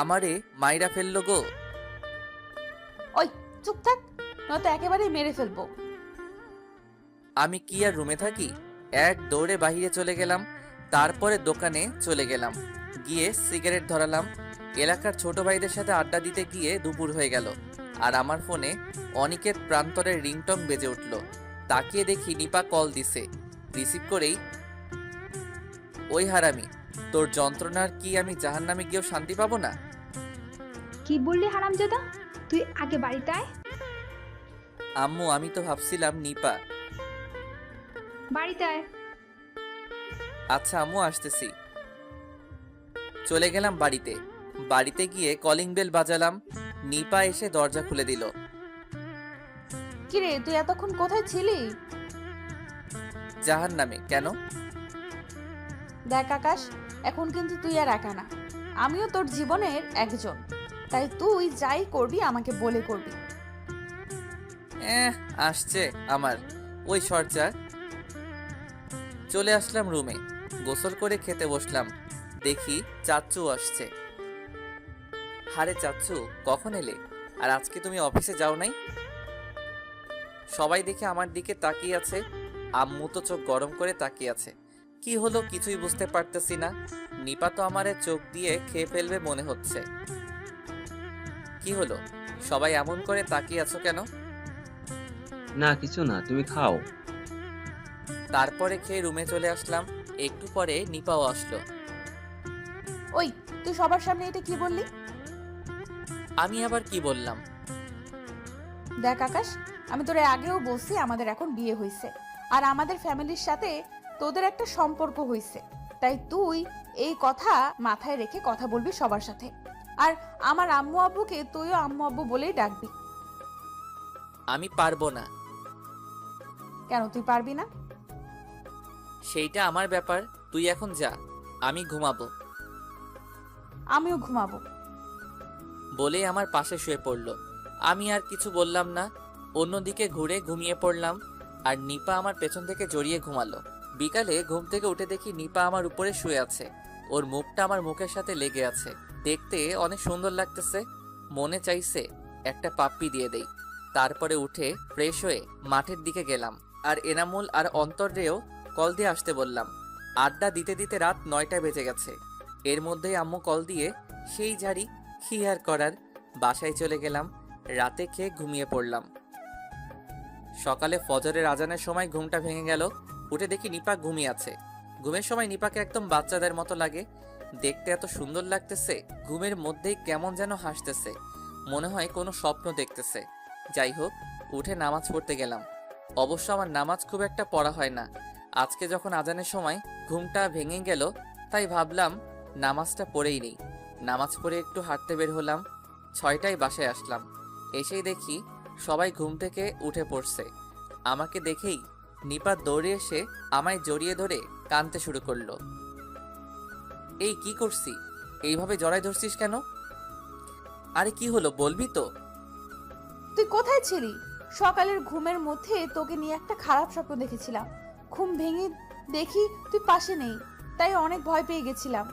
আমারে মাইরা ফেললো গো। ওই চুপ থাক, নয়তো একেবারেই মেরে ফেলবো। আমি কি আর রুমে থাকি? এক দৌড়ে বাহিরে চলে গেলাম। তারপরে দোকানে চলে গেলাম, গিয়ে সিগারেট ধরালাম। এলাকার ছোট ভাইদের সাথে আড্ডা দিতে গিয়ে দুপুর হয়ে গেল। আর আমার ফোনে অনিকেত প্রান্তরের রিংটং বেজে উঠল। তাকিয়ে দেখি নিপা কল দিছে। রিসিভ করেই, ওই হারামি, তোর যন্ত্রণার কি আমি জাহান্নামে গিয়েও শান্তি পাবো না? কি বললি হারামজাদা? তুই আগে বাড়িতে আয়। আম্মু আমি তো ভাবছিলাম নিপা। বাড়িতে আয়। আচ্ছা আম্মু আসতেছি। চলে গেলাম বাড়িতে। বাড়িতে গিয়ে কলিং বেল বাজালাম। নিপা এসে দরজা খুলে দিল। কিরে, তুই এতক্ষণ কোথায় ছিলি? জাহান্নামে। কেন? দেখ আকাশ, এখন কিন্তু তুই আর একা না, আমিও তোর জীবনের একজন। তাই তুই যাই করবি আমাকে বলে করবি। আসছে আমার ওই সরচা। চলে আসলাম রুমে, গোসল করে খেতে বসলাম। দেখি চাচ্চু আসছে। হারে চাচ্চু, কখন এলে? আর আজকে তুমি অফিসে যাও নাই? সবাই দেখে আমার দিকে তাকিয়ে আছে। আম্মু তো চোখ গরম করে তাকিয়ে আছে। কি হলো কিছুই বুঝতে পারতেছি না। নিপা তো আমারে চোখ দিয়ে খেয়ে ফেলবে মনে হচ্ছে। কি হলো, সবাই এমন করে তাকিয়ে আছো কেন? না কিছু না, তুমি খাও। তারপরে খেয়ে রুমে চলে আসলাম। একটু পরে নিপাও আসলো। ওই, তুই সবার সামনে এটা কি বললি? আমি আবার কি বললাম? দেখ আকাশ, আমি তোরে আগেও বলছি আমাদের এখন বিয়ে হয়েছে আর আমাদের ফ্যামিলির সাথে তোদের একটা সম্পর্ক হয়েছে, তাই তুই এই কথা মাথায় রেখে কথা বলবি সবার সাথে। আর আমার আম্মু আব্বুকে তুইও আম্মু আব্বু বলেই ডাকবি। আমি পারবো না। কেন তুই পারবি না? সেইটা আমার ব্যাপার, তুই এখন যা, আমি ঘুমাবো। আমিও ঘুমাবো। বলে আমার পাশে শুয়ে পড়ল। আমি আর কিছু বললাম না, অন্যদিকে ঘুরে ঘুমিয়ে পড়লাম। আর নিপা আমার পেছন থেকে জড়িয়ে ঘুমালো। বিকালে ঘুম থেকে উঠে দেখি নিপা আমার উপরে শুয়ে আছে, ওর মুখটা আমার মুখের সাথে লেগে আছে। দেখতে অনেক সুন্দর লাগতেছে, মনে চাইছে একটা পাপ্পি দিয়ে দেই। তারপরে উঠে ফ্রেশ হয়ে মাঠের দিকে গেলাম, আর এনামুল আর অন্তরেও কল দিয়ে আসতে বললাম। আড্ডা দিতে দিতে রাত 9টা বেজে গেছে। এর মধ্যেই আম্মু কল দিয়ে সেই ঝাড়ি কি আর করার, বাসায় চলে গেলাম। রাতে খেয়ে ঘুমিয়ে পড়লাম। সকালে ফজরের আজানের সময় ঘুমটা ভেঙে গেল। উঠে দেখি নিপা ঘুমিয়ে আছে। ঘুমের সময় নিপাকে একদম বাচ্চাদের মতো লাগে, দেখতে এত সুন্দর লাগতেছে। ঘুমের মধ্যেই কেমন যেন হাসতেছে, মনে হয় কোনো স্বপ্ন দেখতেছে। যাই হোক, উঠে নামাজ পড়তে গেলাম। অবশ্য আমার নামাজ খুব একটা পড়া হয় না। আজকে যখন আজানের সময় ঘুমটা ভেঙে গেল, তাই ভাবলাম নামাজটা পড়েই নেই। নামাজ পড়ে একটু হাঁটতে বের হলাম। 6টায় বাসায় আসলাম। এসেই দেখি সবাই ঘুম থেকে উঠে পড়ছে। আমাকে দেখেই নিপা দৌড়ে এসে আমায় জড়িয়ে ধরে কাঁদতে শুরু করলো। এই কি করছি, এইভাবে জড়ায় ধরছিস কেন? আরে কি হলো বলবি তো? তুই কোথায় ছিলি? সকালের ঘুমের মধ্যে তোকে নিয়ে একটা খারাপ স্বপ্ন দেখেছিলাম। ঘুম ভেঙে দেখি তুই পাশে নেই, তাই অনেক ভয় পেয়ে গেছিলাম।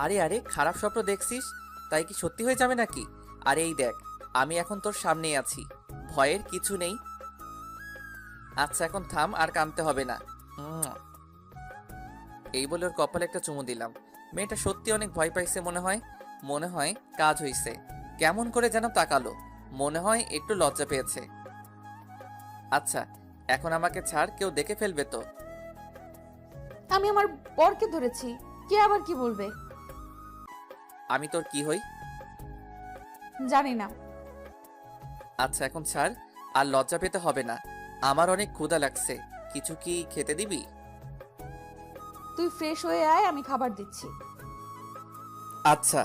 আরে আরে, খারাপ স্বপ্ন দেখছিস তাই কি সত্যি হয়ে যাবে নাকি? আরে এই দেখ, আমি এখন তোর সামনেই আছি, ভয়ের কিছু নেই। আচ্ছা এখন থাম, আর কাঁদতে হবে না। এই বলে ওর কপালে একটা চুমু দিলাম। মেয়েটা সত্যি অনেক ভয় পাইছে মনে হয় কাজ হইছে। কেমন করে যেন তাকালো, মনে হয় একটু লজ্জা পেয়েছে। আচ্ছা এখন আমাকে ছাড়, কেউ দেখে ফেলবে তো? আমি আমার বরকে ধরেছি, কে আবার কি বলবে? আমি তোর কি হই? জানি না। আচ্ছা এখন ছাড়, আর লজ্জা পেতে হবে না। আমার অনেক ক্ষুধা লাগছে, কিছু কি খেতে দিবি? তুই ফ্রেশ হয়ে আয়, আমি খাবার দিচ্ছি। আচ্ছা।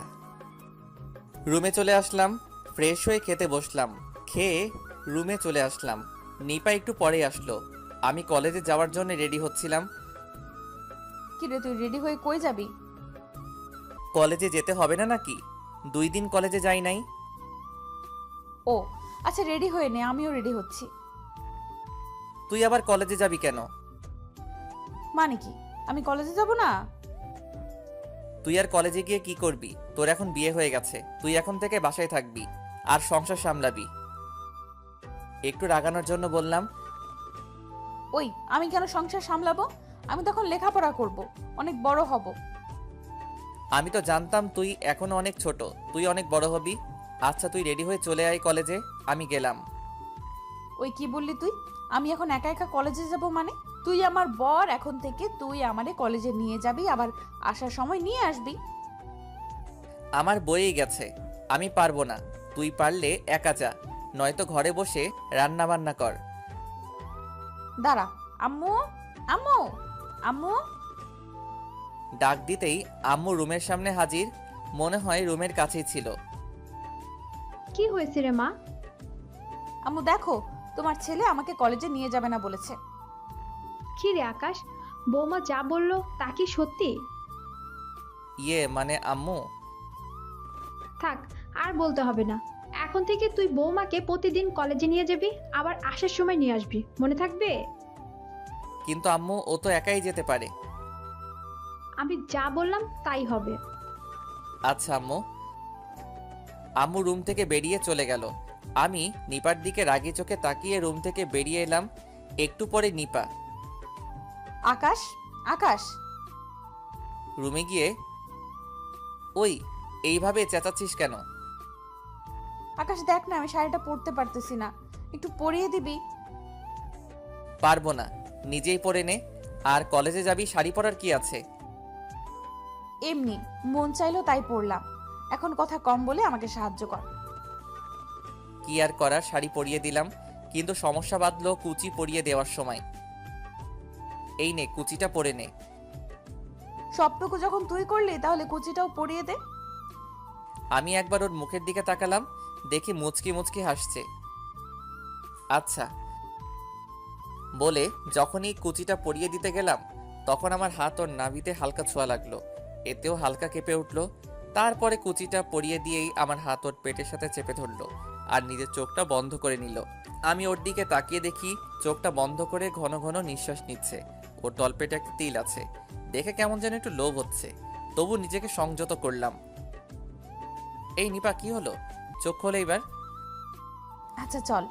রুমে চলে আসলাম, ফ্রেশ হয়ে খেতে বসলাম। খেয়ে রুমে চলে আসলাম। নিপা একটু পরে আসলো। আমি কলেজে যাওয়ার জন্য রেডি হচ্ছিলাম। কি রে, তুই রেডি হয়ে কই যাবি? কলেজে যেতে হবে না নাকি? 2 দিন কলেজে যাই নাই। ও আচ্ছা, রেডি হয়ে নে, আমিও রেডি হচ্ছি। তুই আবার কলেজে যাবি কেন? মানে কি, আমি কলেজে যাব না? তুই আর কলেজে গিয়ে কি করবি? তোর এখন বিয়ে হয়ে গেছে, তুই এখন থেকে বাসায় থাকবি আর সংসার সামলাবি। একটু রাগানোর জন্য বললাম। ওই, আমি কেন সংসার সামলাবো? আমি তখন লেখাপড়া করব, অনেক বড় হব। আমি তো জানতাম তুই এখনো অনেক ছোট, তুই অনেক বড় হবি। আচ্ছা তুই রেডি হয়ে চলে আয় কলেজে, আমি গেলাম। ওই কি বললি তুই? আমি এখন একা একা কলেজে যাব মানে? তুই আমার বর, এখন থেকে তুই আমারে কলেজে নিয়ে যাবি, আবার আসার সময় নিয়ে আসবি। আমার বইয়ে গেছে, আমি পারবো না। তুই পারলে একা যা, নয়তো ঘরে বসে রান্না বান্না কর। দাঁড়া, আম্মু আম্মু আম্মু। ডাক দিতেই আম্মু রুমের সামনে হাজির, মনে হয় রুমের কাছেই ছিল। কি হয়েছে রে মা? আম্মু দেখো, তোমার ছেলে আমাকে কলেজে নিয়ে যাবে না বলেছে। কি রে আকাশ, বৌমা যা বললো তা কি সত্যি? ইয়ে মানে আম্মু। থাক, আর বলতে হবে না। এখন থেকে তুই বৌমাকে প্রতিদিন কলেজে নিয়ে যাবি, আবার আসার সময় নিয়ে আসবি, মনে থাকবে? কিন্তু আম্মু ও তো একাই যেতে পারে। আমি যা বললাম তাই হবে। আচ্ছা আম্মু। আম্মু রুম থেকে বেরিয়ে চলে গেল। আমি নিপার দিকে রাগী চোখে তাকিয়ে রুম থেকে বেরিয়ে এলাম। একটু পরে নিপা। আকাশ, আকাশ। রুমে গিয়ে, ওই এইভাবে চেঁচাচ্ছিস কেন? আকাশ দেখ না, আমি শাড়িটা পরতে পারতেছি না, একটু পরিয়ে দিবি? পারবো না, নিজেই পরে নে। আর কলেজে যাবি, শাড়ি পরার কি আছে? এমনি মন চাইলো তাই পরলাম। এখন কথা কম বলে আমাকে সাহায্য কর। কি আর করার, শাড়ি পরিয়ে দিলাম। কিন্তু সমস্যা বাঁধলো কুচি পরিয়ে দেওয়ার সময়। এই নে, কুচিটা পরে নে। সবটুকু যখন তুই করলি তাহলে কুচিটাও পরিয়ে দে। আমি একবার ওর মুখের দিকে তাকালাম, দেখি মুচকি মুচকি হাসছে। আচ্ছা বলে যখনই কুচিটা পরিয়ে দিতে গেলাম, তখন আমার হাত ওর নাভিতে হালকা ছোঁয়া লাগলো। এতেও হালকা কেঁপে উঠলো। তারপরে কুচিটা পরিয়ে দিয়েই আমার হাত ওর পেটের সাথে চেপে ধরলো আর নিজের চোখটা বন্ধ করে নিল। আমি ওর দিকে তাকিয়ে দেখি চোখটা বন্ধ করে ঘন ঘন নিঃশ্বাস নিচ্ছে। ওর তলপেটে একটা তিল আছে, দেখে কেমন যেন একটু লোভ হচ্ছে, তবু নিজেকে সংযত করলাম। এই নিপা, কি হলো? চোখ খোলে এবার। আচ্ছা চল।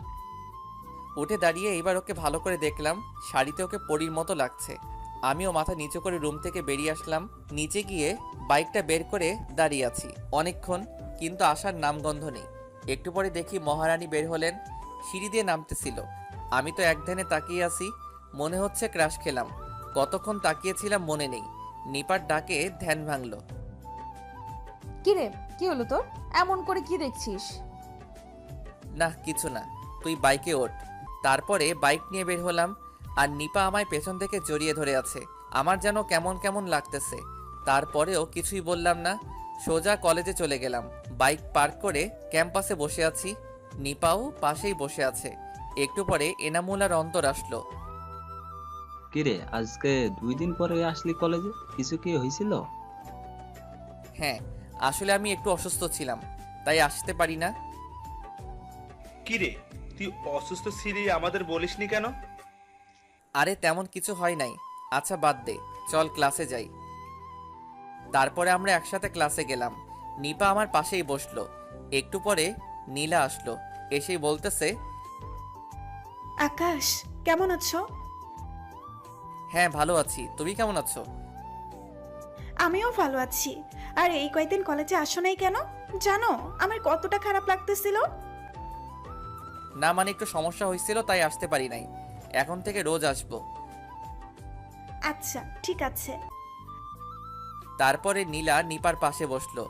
উঠে দাঁড়িয়ে এবার ওকে ভালো করে দেখলাম, শাড়িতে ওকে পরীর মতো লাগছে। আমিও মাথা নিচু করে রুম থেকে বেরিয়ে আসলাম। নিচে গিয়ে বাইকটা বের করে দাঁড়িয়ে আছি অনেকক্ষণ, কিন্তু আসার নামগন্ধ নেই। একটু পরে দেখি মহারানী বের হলেন, সিঁড়ি দিয়ে নামতেছিল। আমি তো এক ধ্যানে তাকিয়ে আছি, মনে হচ্ছে ক্রাশ খেলাম। কতক্ষণ তাকিয়েছিলাম মনে নেই। নিপার ডাকে ধ্যান ভাঙলো। কি রে, কি হলো তোর? এমন করে কি দেখছিস? না কিছু না, তুই বাইকে ওঠ। তারপরে বাইক নিয়ে বের হলাম, আর নিপা আমায় পেছন থেকে জড়িয়ে ধরে আছে। আমার যেন কেমন কেমন লাগতেছে। তারপরেও কিছুই বললাম না, সোজা কলেজে চলে গেলাম। বাইক পার্ক করে ক্যাম্পাসে বসে আছি, নিপাও পাশেই বসে আছে। একটু পরে এনামুল আর অন্তর আসলো। কিরে, আজকে 2 দিন পরে আসলি কলেজে? কিছু কি হয়েছিল? হ্যাঁ, আসলে আমি একটু অসুস্থ ছিলাম, তাই আসতে পারি না। কিরে, তুই অসুস্থ ছিলি, আমাদের বলিসনি কেন? আরে তেমন কিছু হয় নাই। আচ্ছা বাদ দে, চল ক্লাসে যাই। তারপরে আমরা একসাথে ক্লাসে গেলাম। নিপা আমার পাশেই বসলো। একটু পরে নীলা আসলো, এসেই বলতেছে, আকাশ, কেমন আছো? হ্যাঁ ভালো আছি, তুমি কেমন আছো? আমিও ভালো আছি। আর এই কয়েকদিন কলেজে আসো নাই কেন? জানো আমার কতটা খারাপ লাগতেছিল। না মানে একটু সমস্যা হয়েছিল, তাই আসতে পারি নাই। এখন থেকে রোজ আসবো। আচ্ছা ঠিক আছে। তারপরে নীলা নিপার পাশে বসলো,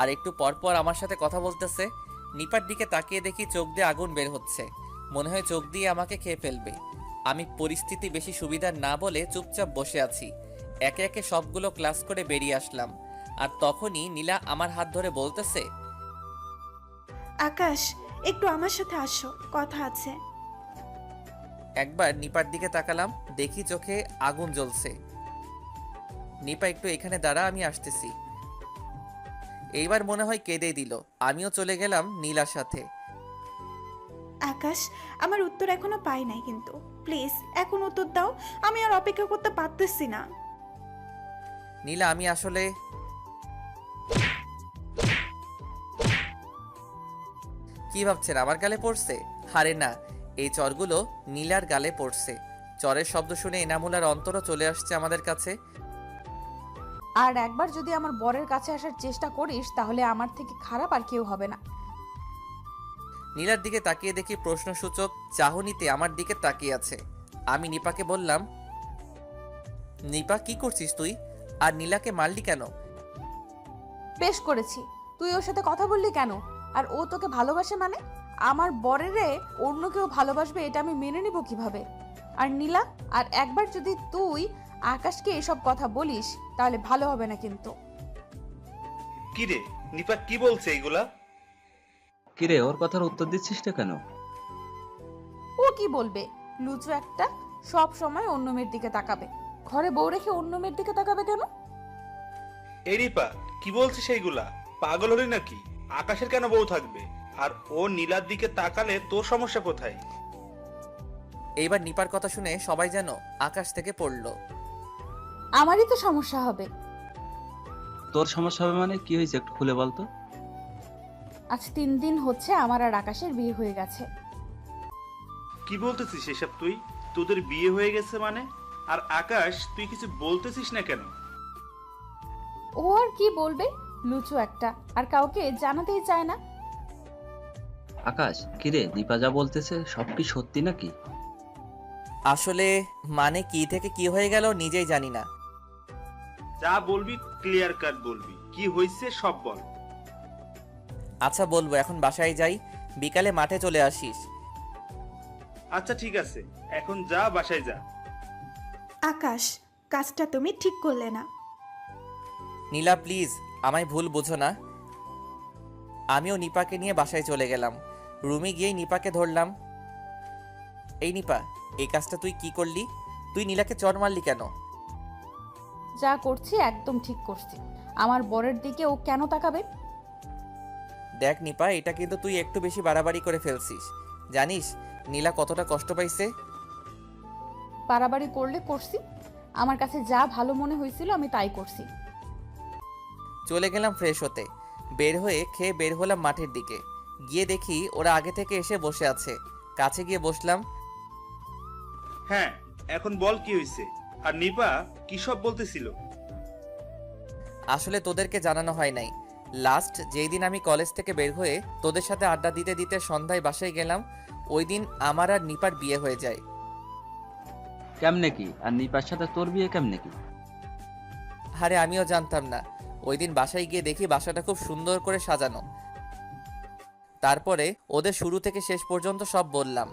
আর একটু পরপর আমার সাথে কথা বলতেছে। নিপার দিকে তাকিয়ে দেখি চোখ দিয়ে আগুন বের হচ্ছে, মনে হয় চোখ দিয়ে আমাকে খেয়ে ফেলবে। আমি পরিস্থিতি বেশি সুবিধার না বলে চুপচাপ বসে আছি। একে একে সবগুলো ক্লাস করে বেরিয়ে আসলাম, আর তখনই নীলা আমার হাত ধরে বলতেছে, আকাশ, একটু আমার সাথে আসো, কথা আছে। একবার নিপার দিকে তাকালাম, দেখি চোখে আগুন জ্বলছে। নিপা একটু এখানে দাঁড়া, আমি আসতেছি। এইবার মনে হয় কেঁদেই দিল। আমিও চলে গেলাম নীলার সাথে। আকাশ, আমার উত্তর এখনো পাই নাই, কিন্তু প্লিজ এখন উত্তর দাও। আমি আর অপেক্ষা করতে পারতেছি না। নীলা, আমি আসলে কি ভাবছেন আমার গালে পড়ছে? আরে না, এই চরগুলো নীলার গালে পড়ছে। চরের শব্দ শুনে এনামুল আর অন্তরও চলে আসছে আমাদের কাছে। আর একবার যদি আমার বরের কাছে আসার চেষ্টা করিস তাহলে আমার থেকে খারাপ আর কেউ হবে না। নীলার দিকে তাকিয়ে দেখি প্রশ্নসূচক চাহনিতে আমার দিকে তাকিয়ে আছে। আমি নিপাকে বললাম, নিপা কি করছিস তুই? আর নীলাকে মারলি কেন? বেশ করেছি। তুই ওর সাথে কথা বললি কেন? আর ও তোকে ভালোবাসে মানে? আমার বরেরে অন্য কেউ ভালোবাসবে এটা আমি মেনে নিব কিভাবে? আর নীলা, আর একবার যদি তুই আকাশকে এসব কথা বলিস তাহলে ভালো হবে না কিন্তু। কিরে, নিপা কি বলছে এইগুলা? কিরে, ওর কথার উত্তর দিচ্ছিস না কেন? ও কি বলবে? লুচু একটা, সব সময় অন্য মেয়ের দিকে তাকাবে। ঘরে বউ রেখে অন্য মেয়ের দিকে তাকাবে কেন? এই নিপা কি বলছিস এইগুলা? পাগল হলি নাকি? আকাশের কেন বউ থাকবে? আর ও নীলার দিকে তাকালে তোর সমস্যা কোথায়? এইবার নিপার কথা শুনে সবাই যেন আকাশ থেকে পড়লো। আমারই তো সমস্যা হবে। তোর সমস্যা হবে মানে কি হয়েছে, একটু খুলে বলতো। আজ 3 দিন হচ্ছে আমার আর আকাশের বিয়ে হয়ে গেছে। কি বলতেছিস এসব তুই? তোদের বিয়ে হয়ে গেছে মানে? আর আকাশ, তুই কিছু বলতেছিস না কেন? ও আর কি বলবে? লুচু একটা, আর কাউকে জানাতেই চায় না। আকাশ, কিরে, দীপা যা বলতেছে সব কি সত্যি নাকি? আসলে মানে কি থেকে কি হয়ে গেল নিজেই জানি না। যা বলবি ক্লিয়ার কাট বলবি, কি হয়েছে সব বল। আচ্ছা বলবো, এখন বাসায় যাই। বিকালে মাঠে চলে আসিস। আচ্ছা ঠিক আছে, এখন যা, বাসায় যা। আকাশ, কাজটা তুমি ঠিক করলে না। নীলা প্লিজ, আমায় ভুল বোঝো না। আমিও নিপাকে নিয়ে বাসায় চলে গেলাম। রুমে গিয়েই নিপাকে ধরলাম। এই নিপা, এই কাজটা তুই কি করলি? তুই নীলাকে চড় মারলি কেন? যা করছি একদম ঠিক করছি। আমার বরের দিকে ও কেন তাকাবে? দেখ নিপা, এটা কিন্তু তুই একটু বেশি বাড়াবাড়ি করে ফেলছিস। জানিস নীলা কতটা কষ্ট পাইছে? বাড়াবাড়ি করলে করছি, আমার কাছে যা ভালো মনে হয়েছিল আমি তাই করছি। চলে গেলাম ফ্রেশ হতে। বের হয়ে খেয়ে বের হলাম মাঠের দিকে। গিয়ে দেখি ওরা আগে থেকে এসে বসে আছে। কাছে গিয়ে বসলাম। হ্যাঁ, এখন বল কি হয়েছে? আর নিপা কি সব বলতেছিল? আসলে তোদেরকে জানানো হয় নাই। লাস্ট যেই দিন আমি কলেজ থেকে বের হয়ে তোদের সাথে আড্ডা দিতে দিতে সন্ধ্যায় বাসায় গেলাম, ওই দিন আমার আর নিপার বিয়ে হয়ে যায়। কেমনে কি? আর নিপার সাথে তোর বিয়ে কেমনে কি? আরে আমিও জানতাম না। ওই দিন বাসায় গিয়ে দেখি বাসাটা খুব সুন্দর করে সাজানো। তারপরে ওদের শুরু থেকে শেষ পর্যন্ত সব বললাম।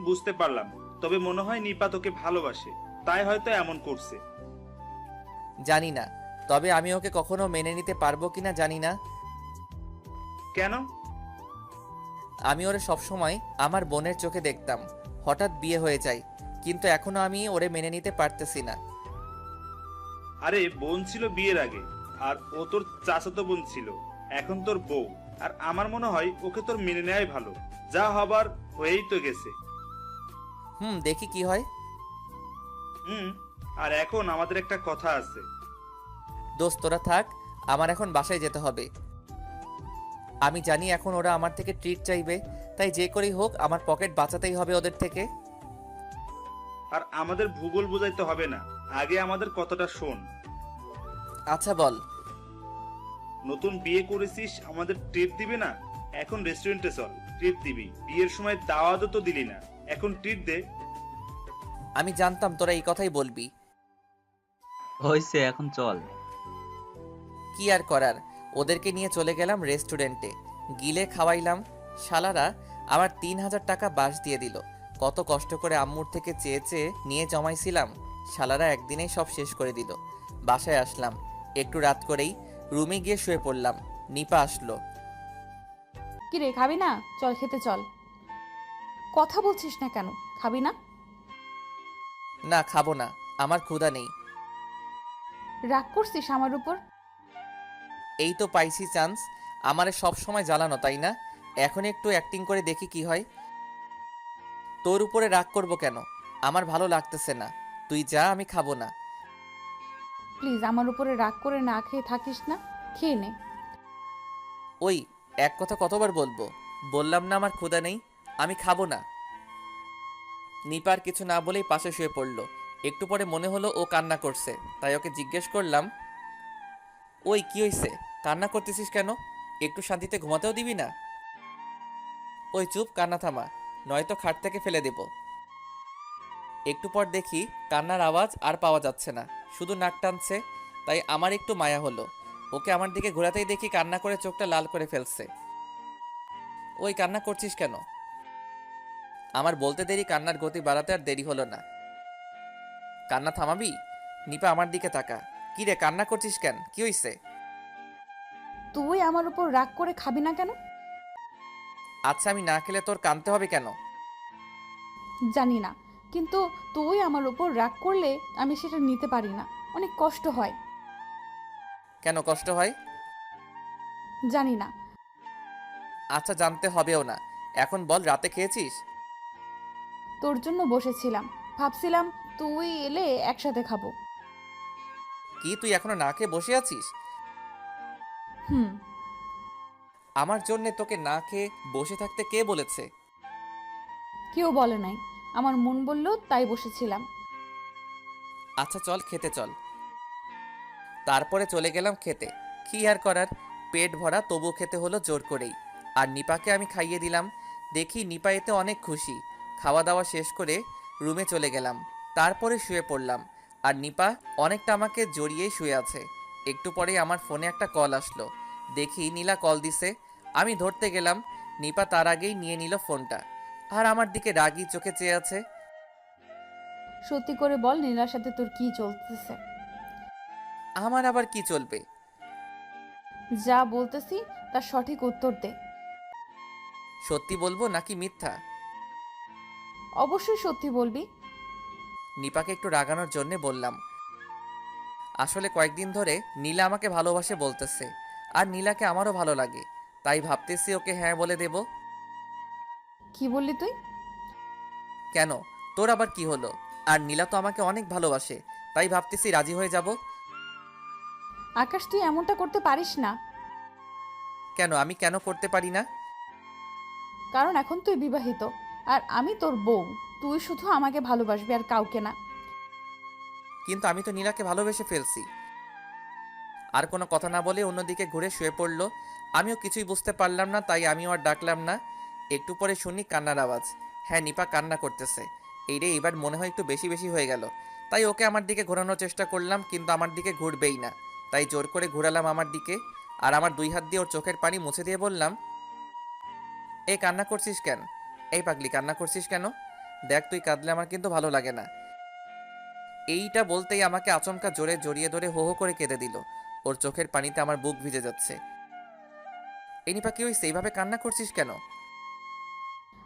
বুঝতে পারলাম। তবে মনে হয় নিপা তোকে ভালোবাসে, তাই হয়তো এমন করছে। জানি না, তবে আমি ওকে কখনো মেনে নিতে পারবো কিনা জানি না। কেন? আমি ওরে সবসময় আমার বোনের চোখে দেখতাম। হঠাৎ বিয়ে হয়ে যায়, কিন্তু এখনো আমি ওরে মেনে নিতে পারতেছি না। আরে বোন ছিল বিয়ের আগে, আর ও তোর চাচাতো বোন ছিল। এখন তোর বউ। আর আমার মনে হয় ওকে তোর মেনে নেওয়াই ভালো। যা হবার হয়েই তো গেছে। দেখি কি হয়। আর এখন আমাদের একটা কথা আছে। দোস্ত তোরা থাক, আমার এখন বাসায় যেতে হবে। আমি জানি এখন ওরা আমার থেকে ট্রিট চাইবে, তাই যে করেই হোক আমার পকেট বাঁচাতেই হবে ওদের থেকে। আর আমাদের ভূগোল বোঝাইতে হবে না, আগে আমাদের কথাটা শোন। আচ্ছা বল। নতুন বিয়ে করেছিস, আমাদের ট্রিপ দিবি না? এখন রেস্টুরেন্টে চল, ট্রিপ দিবি। বিয়ের সময় দাওয়াতও তো দিলি না, এখন ট্রিপ দে। আমি জানতাম তোরা এই কথাই বলবি। হয়েছে, এখন চল। কি আর করার, ওদেরকে নিয়ে চলে গেলাম রেস্টুরেন্টে। গিলে খাওয়াইলাম। শালারা আমার 3,000 টাকা বাস দিয়ে দিল। কত কষ্ট করে আম্মুর থেকে চেয়ে চেয়ে নিয়ে জমাইছিলাম, শালারা একদিনেই সব শেষ করে দিল। বাসায় আসলাম একটু রাত করেই। রুমে গিয়ে শুয়ে পড়লাম। নিপা আসলো। কি রে, খাবি না? চল খেতে চল। কথা বলছিস না কেন? খাবি না? না খাবো না, আমার ক্ষুধা নেই। রাগ করছিস আমার উপর? এই তো পাইছি চান্স, আমারে সব সময় জ্বালানো তাই না? এখন একটু অ্যাক্টিং করে দেখি কি হয়। তোর উপরে রাগ করব কেন? আমার ভালো লাগতেছে না, তুই যা, আমি খাবো না। প্লিজ আমার উপরে রাগ করে না খেয়ে থাকিস না, খেয়ে নে। ওই এক কথা কতবার বলবো? বললাম না আমার ক্ষুধা নেই, আমি খাবো না। নিপার কিছু না বলেই পাশে শুয়ে পড়লো। একটু পরে মনে হলো ও কান্না করছে, তাই ওকে জিজ্ঞেস করলাম, ওই কি হইছে? কান্না করতেছিস কেন? একটু শান্তিতে ঘুমাতেও দিবি না? ওই চুপ, কান্না থামা, নয়তো খাট থেকে ফেলে দেব। একটু পর দেখি কান্নার আওয়াজ আর পাওয়া যাচ্ছে না, শুধু নাক টানছে। তাই আমার একটু মায়া হলো। ওকে আমার দিকে ঘোরাতেই দেখি কান্না করে চোখটা লাল করে ফেলছে। ওই কান্না করছিস কেন? আমার বলতে দেরি কান্নার গতি বাড়াতে আর দেরি হলো না। কান্না থামাবি? নিপা আমার দিকে তাকা। কি রে, কান্না করছিস কেন? কি হইছে? তুই আমার উপর রাগ করে খাবি না কেন? আচ্ছা আমি না খেলে তোর কাঁদতে হবে কেন? জানি না, কিন্তু তুই আমার উপর রাগ করলে আমি সেটা নিতে পারি না, অনেক কষ্ট হয়। কেন কষ্ট হয়? জানি না। আচ্ছা জানতে হবেও না। এখন বল, রাতে খেয়েছিস? তোর জন্য বসেছিলাম, ভাবছিলাম তুই এলে একসাথে খাবো। কি তুই এখনো না খেয়ে বসে আছিস? হুম। আমার জন্যে তোকে না খেয়ে বসে থাকতে কে বলেছে? কেউ বলে নাই, আমার মন বলল তাই বসেছিলাম। আচ্ছা চল খেতে চল। তারপরে চলে গেলাম খেতে। কি আর করার, পেট ভরা তবু খেতে হলো জোর করেই। আর নিপাকে আমি খাইয়ে দিলাম। দেখি নিপা এতে অনেক খুশি। খাওয়া দাওয়া শেষ করে রুমে চলে গেলাম। তারপরে শুয়ে পড়লাম। আর নিপা অনেকটা আমাকে জড়িয়েই শুয়ে আছে। একটু পরেই আমার ফোনে একটা কল আসলো। দেখি নীলা কল দিছে। আমি ধরতে গেলাম, নিপা তার আগেই নিয়ে নিল ফোনটা আর আমার দিকে রাগি চোখে চেয়ে আছে। সত্যি করে বল, নীলার সাথে তোর কি চলতেছে? আমার আবার কি চলবে? যা বলতেছি তার সঠিক উত্তর দে। সত্যি বলবো নাকি মিথ্যা? অবশ্যই সত্যি বলবি। নিপাকে একটু রাগানোর জন্যে বললাম, আসলে কয়েকদিন ধরে নীলা আমাকে ভালোবাসে বলতেছে, আর নীলাকে আমারও ভালো লাগে, তাই ভাবতেছি ওকে হ্যাঁ বলে দেব। কি বললি তুই? কেন, তোর আবার কি হলো? আর নীলা তো আমাকে অনেক ভালোবাসে, তাই ভাবতেছি রাজি হয়ে যাব। আকাশ, তুই এমনটা করতে পারিস না। কেন, আমি কেন করতে পারি না? কারণ এখন তুই বিবাহিত আর আমি তোর বউ। তুই শুধু আমাকে ভালোবাসবি আর কাউকে না। কিন্তু আমি তো নীলাকে ভালোবেসে ফেলছি। আর কোনো কথা না বলে অন্যদিকে ঘুরে শুয়ে পড়লো। আমিও কিছুই বুঝতে পারলাম না, তাই আমিও আর ডাকলাম না। একটু পরে শুনি কান্নার আওয়াজ। হ্যাঁ, নিপা কান্না করতেছে। এই রে, এবার মনে হয় একটু বেশি বেশি হয়ে গেল। তাই ওকে আমার দিকে ঘোরানোর চেষ্টা করলাম, কিন্তু আমার দিকে ঘুরবেই না। তাই জোর করে ঘোরালাম আমার দিকে, আর আমার 2 হাত দিয়ে ওর চোখের পানি মুছে দিয়ে বললাম, এই কান্না করছিস কেন? এই পাগলি, কান্না করছিস কেন? দেখ, তুই কাঁদলে আমার কিন্তু ভালো লাগে না। এইটা বলতেই আমাকে আচমকা জোরে জড়িয়ে ধরে হো হো করে কেঁদে দিল। ওর চোখের পানিতে আমার বুক ভিজে যাচ্ছে। এই নিপা, কি হইছে? এইভাবে কান্না করছিস কেন?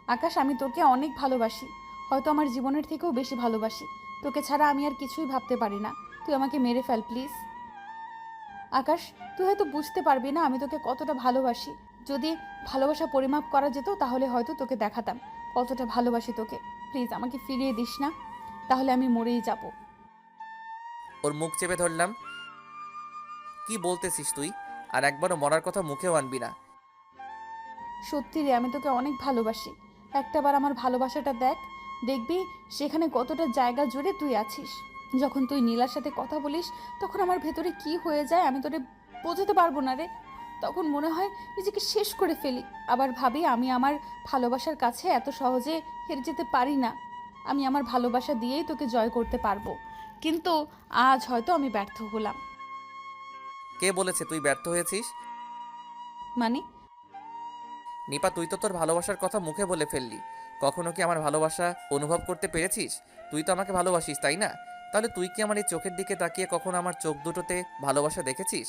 আকাশ, আমি তোকে অনেক ভালোবাসি, হয়তো আমার জীবনের থেকেও বেশি ভালোবাসি। তোকে ছাড়া আমি আর কিছুই ভাবতে পারি না। তুই আমাকে মেরে ফেল প্লিজ। আকাশ, তুই হয়তো বুঝতে পারবি না আমি তোকে কতটা ভালোবাসি। যদি ভালোবাসা পরিমাপ করা যেত তাহলে হয়তো তোকে দেখাতাম কতটা ভালোবাসি তোকে। প্লিজ আমাকে ফিরিয়ে দিস না, তাহলে আমি মরেই যাব। ওর মুখ চেপে ধরলাম। কি বলতেছিস তুই? আর একবারও মরার কথা মুখেও আনবি না। সত্যি রে, আমি তোকে অনেক ভালোবাসি। একটাবার আমার ভালোবাসাটা দেখ, দেখবি সেখানে কতটা জায়গা জুড়ে তুই আছিস। যখন তুই নীলার সাথে কথা বলিস তখন আমার ভেতরে কি হয়ে যায় আমি তোরে বোঝাতে পারবো না রে। তখন মনে হয় নিজেকে শেষ করে ফেলি। আবার ভাবি আমি আমার ভালোবাসার কাছে এত সহজে হেরে যেতে পারি না। আমি আমার ভালোবাসা দিয়েই তোকে জয় করতে পারবো, কিন্তু আজ হয়তো আমি ব্যর্থ হলাম। কে বলেছে তুই ব্যর্থ হয়েছিস? মানে? নিপা, তুই তো তোর ভালোবাসার কথা মুখে বলে ফেললি। কখনো কি আমার ভালোবাসা অনুভব করতে পেরেছিস? তুই তো আমাকে ভালোবাসিস, তাই না? তাহলে তুই কি আমার এই চোখের দিকে তাকিয়ে কখনো আমার চোখ দুটোতে ভালোবাসা দেখেছিস?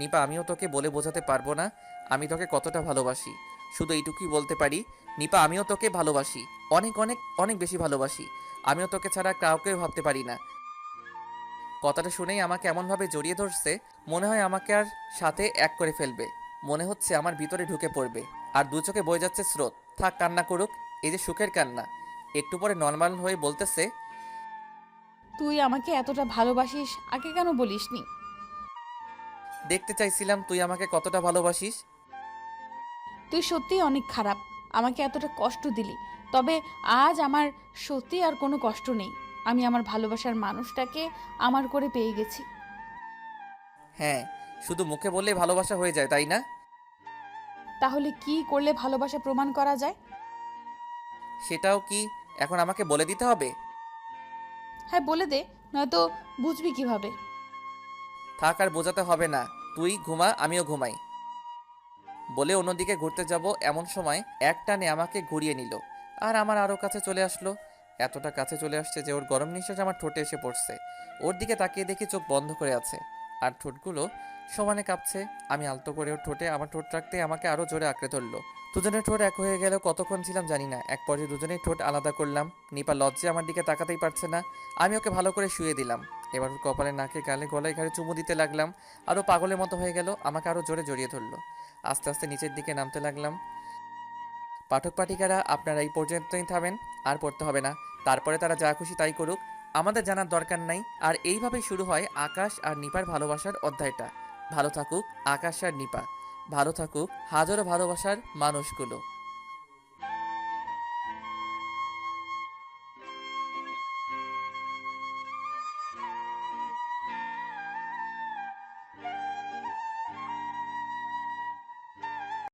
নিপা, আমিও তোকে বলে বোঝাতে পারবো না আমি তোকে কতটা ভালোবাসি। শুধু এইটুকুই বলতে পারি, নিপা, আমিও তোকে ভালোবাসি, অনেক অনেক অনেক বেশি ভালোবাসি। আমিও তোকে ছাড়া কাউকেও ভাবতে পারি না। কথাটা শুনেই আমাকে এমনভাবে জড়িয়ে ধরছে, মনে হয় আমাকে আর সাথে এক করে ফেলবে। মনে হচ্ছে আমার ভিতরে ঢুকে পড়বে। আর দু চোখে বয়ে যাচ্ছে স্রোত। থাক, কান্না করুক, এই যে সুখের কান্না। একটু পরে নর্মাল হয়ে বলতেছে, তুই আমাকে এতটা ভালোবাসিস, আগে কেন বলিসনি? দেখতে চাইছিলাম তুই আমাকে কতটা ভালোবাসিস। তুই সত্যিই অনেক খারাপ, আমাকে এতটা কষ্ট দিলি। তবে আজ আমার সত্যি আর কোনো কষ্ট নেই। আমি আমার ভালোবাসার মানুষটাকে আমার করে পেয়ে গেছি। হ্যাঁ, শুধু মুখে বললেই ভালোবাসা হয়ে যায়, তাই না? তাহলে কি করলে ভালোবাসা প্রমাণ করা যায়? সেটাও কি এখন আমাকে বলে দিতে হবে? হ্যাঁ বলে দে, নয়তো বুঝবি কিভাবে? থাক, আর বোঝাতে হবে না। তুই ঘুমা, আমিও ঘুমাই। বলে অন্যদিকে ঘুরতে যাব এমন সময় এক টানে আমাকে ঘুরিয়ে নিল, আর আমার আরও কাছে চলে আসলো। এতটা কাছে চলে আসছে যে ওর গরম নিঃশ্বাস আমার ঠোঁটে এসে পড়ছে। ওর দিকে তাকিয়ে দেখি চোখ বন্ধ করে আছে, আর ঠোঁটগুলো সমানে কাঁপছে। আমি আলতো করে ওর ঠোঁটে আমার ঠোঁট রাখতে আমাকে আরও জোরে আঁকড়ে ধরলো। দুজনের ঠোঁট এক হয়ে গেল, কতক্ষণ ছিলাম জানি না। এক পর্যায়ে দুজনেই ঠোঁট আলাদা করলাম। নিপা লজ্জে আমার দিকে তাকাতেই পারছে না। আমি ওকে ভালো করে শুয়ে দিলাম। এবার ওর কপালে, নাকে, গালে, গলায়, ঘাড়ে চুমু দিতে লাগলাম। আরও পাগলের মতো হয়ে গেল, আমাকে আরও জোরে জড়িয়ে ধরলো। আস্তে আস্তে নিচের দিকে নামতে লাগলাম। পাঠক পাঠিকারা, আপনারা এই পর্যন্তই থামেন, আর পড়তে হবে না। তারপরে তারা যা খুশি তাই করুক, আমাদের জানার দরকার নাই। আর এইভাবেই শুরু হয় আকাশ আর নিপার ভালোবাসার অধ্যায়টা। ভালো থাকুক আকাশ আর নিপা, ভালো থাকুক হাজারো ভালোবাসার মানুষগুলো।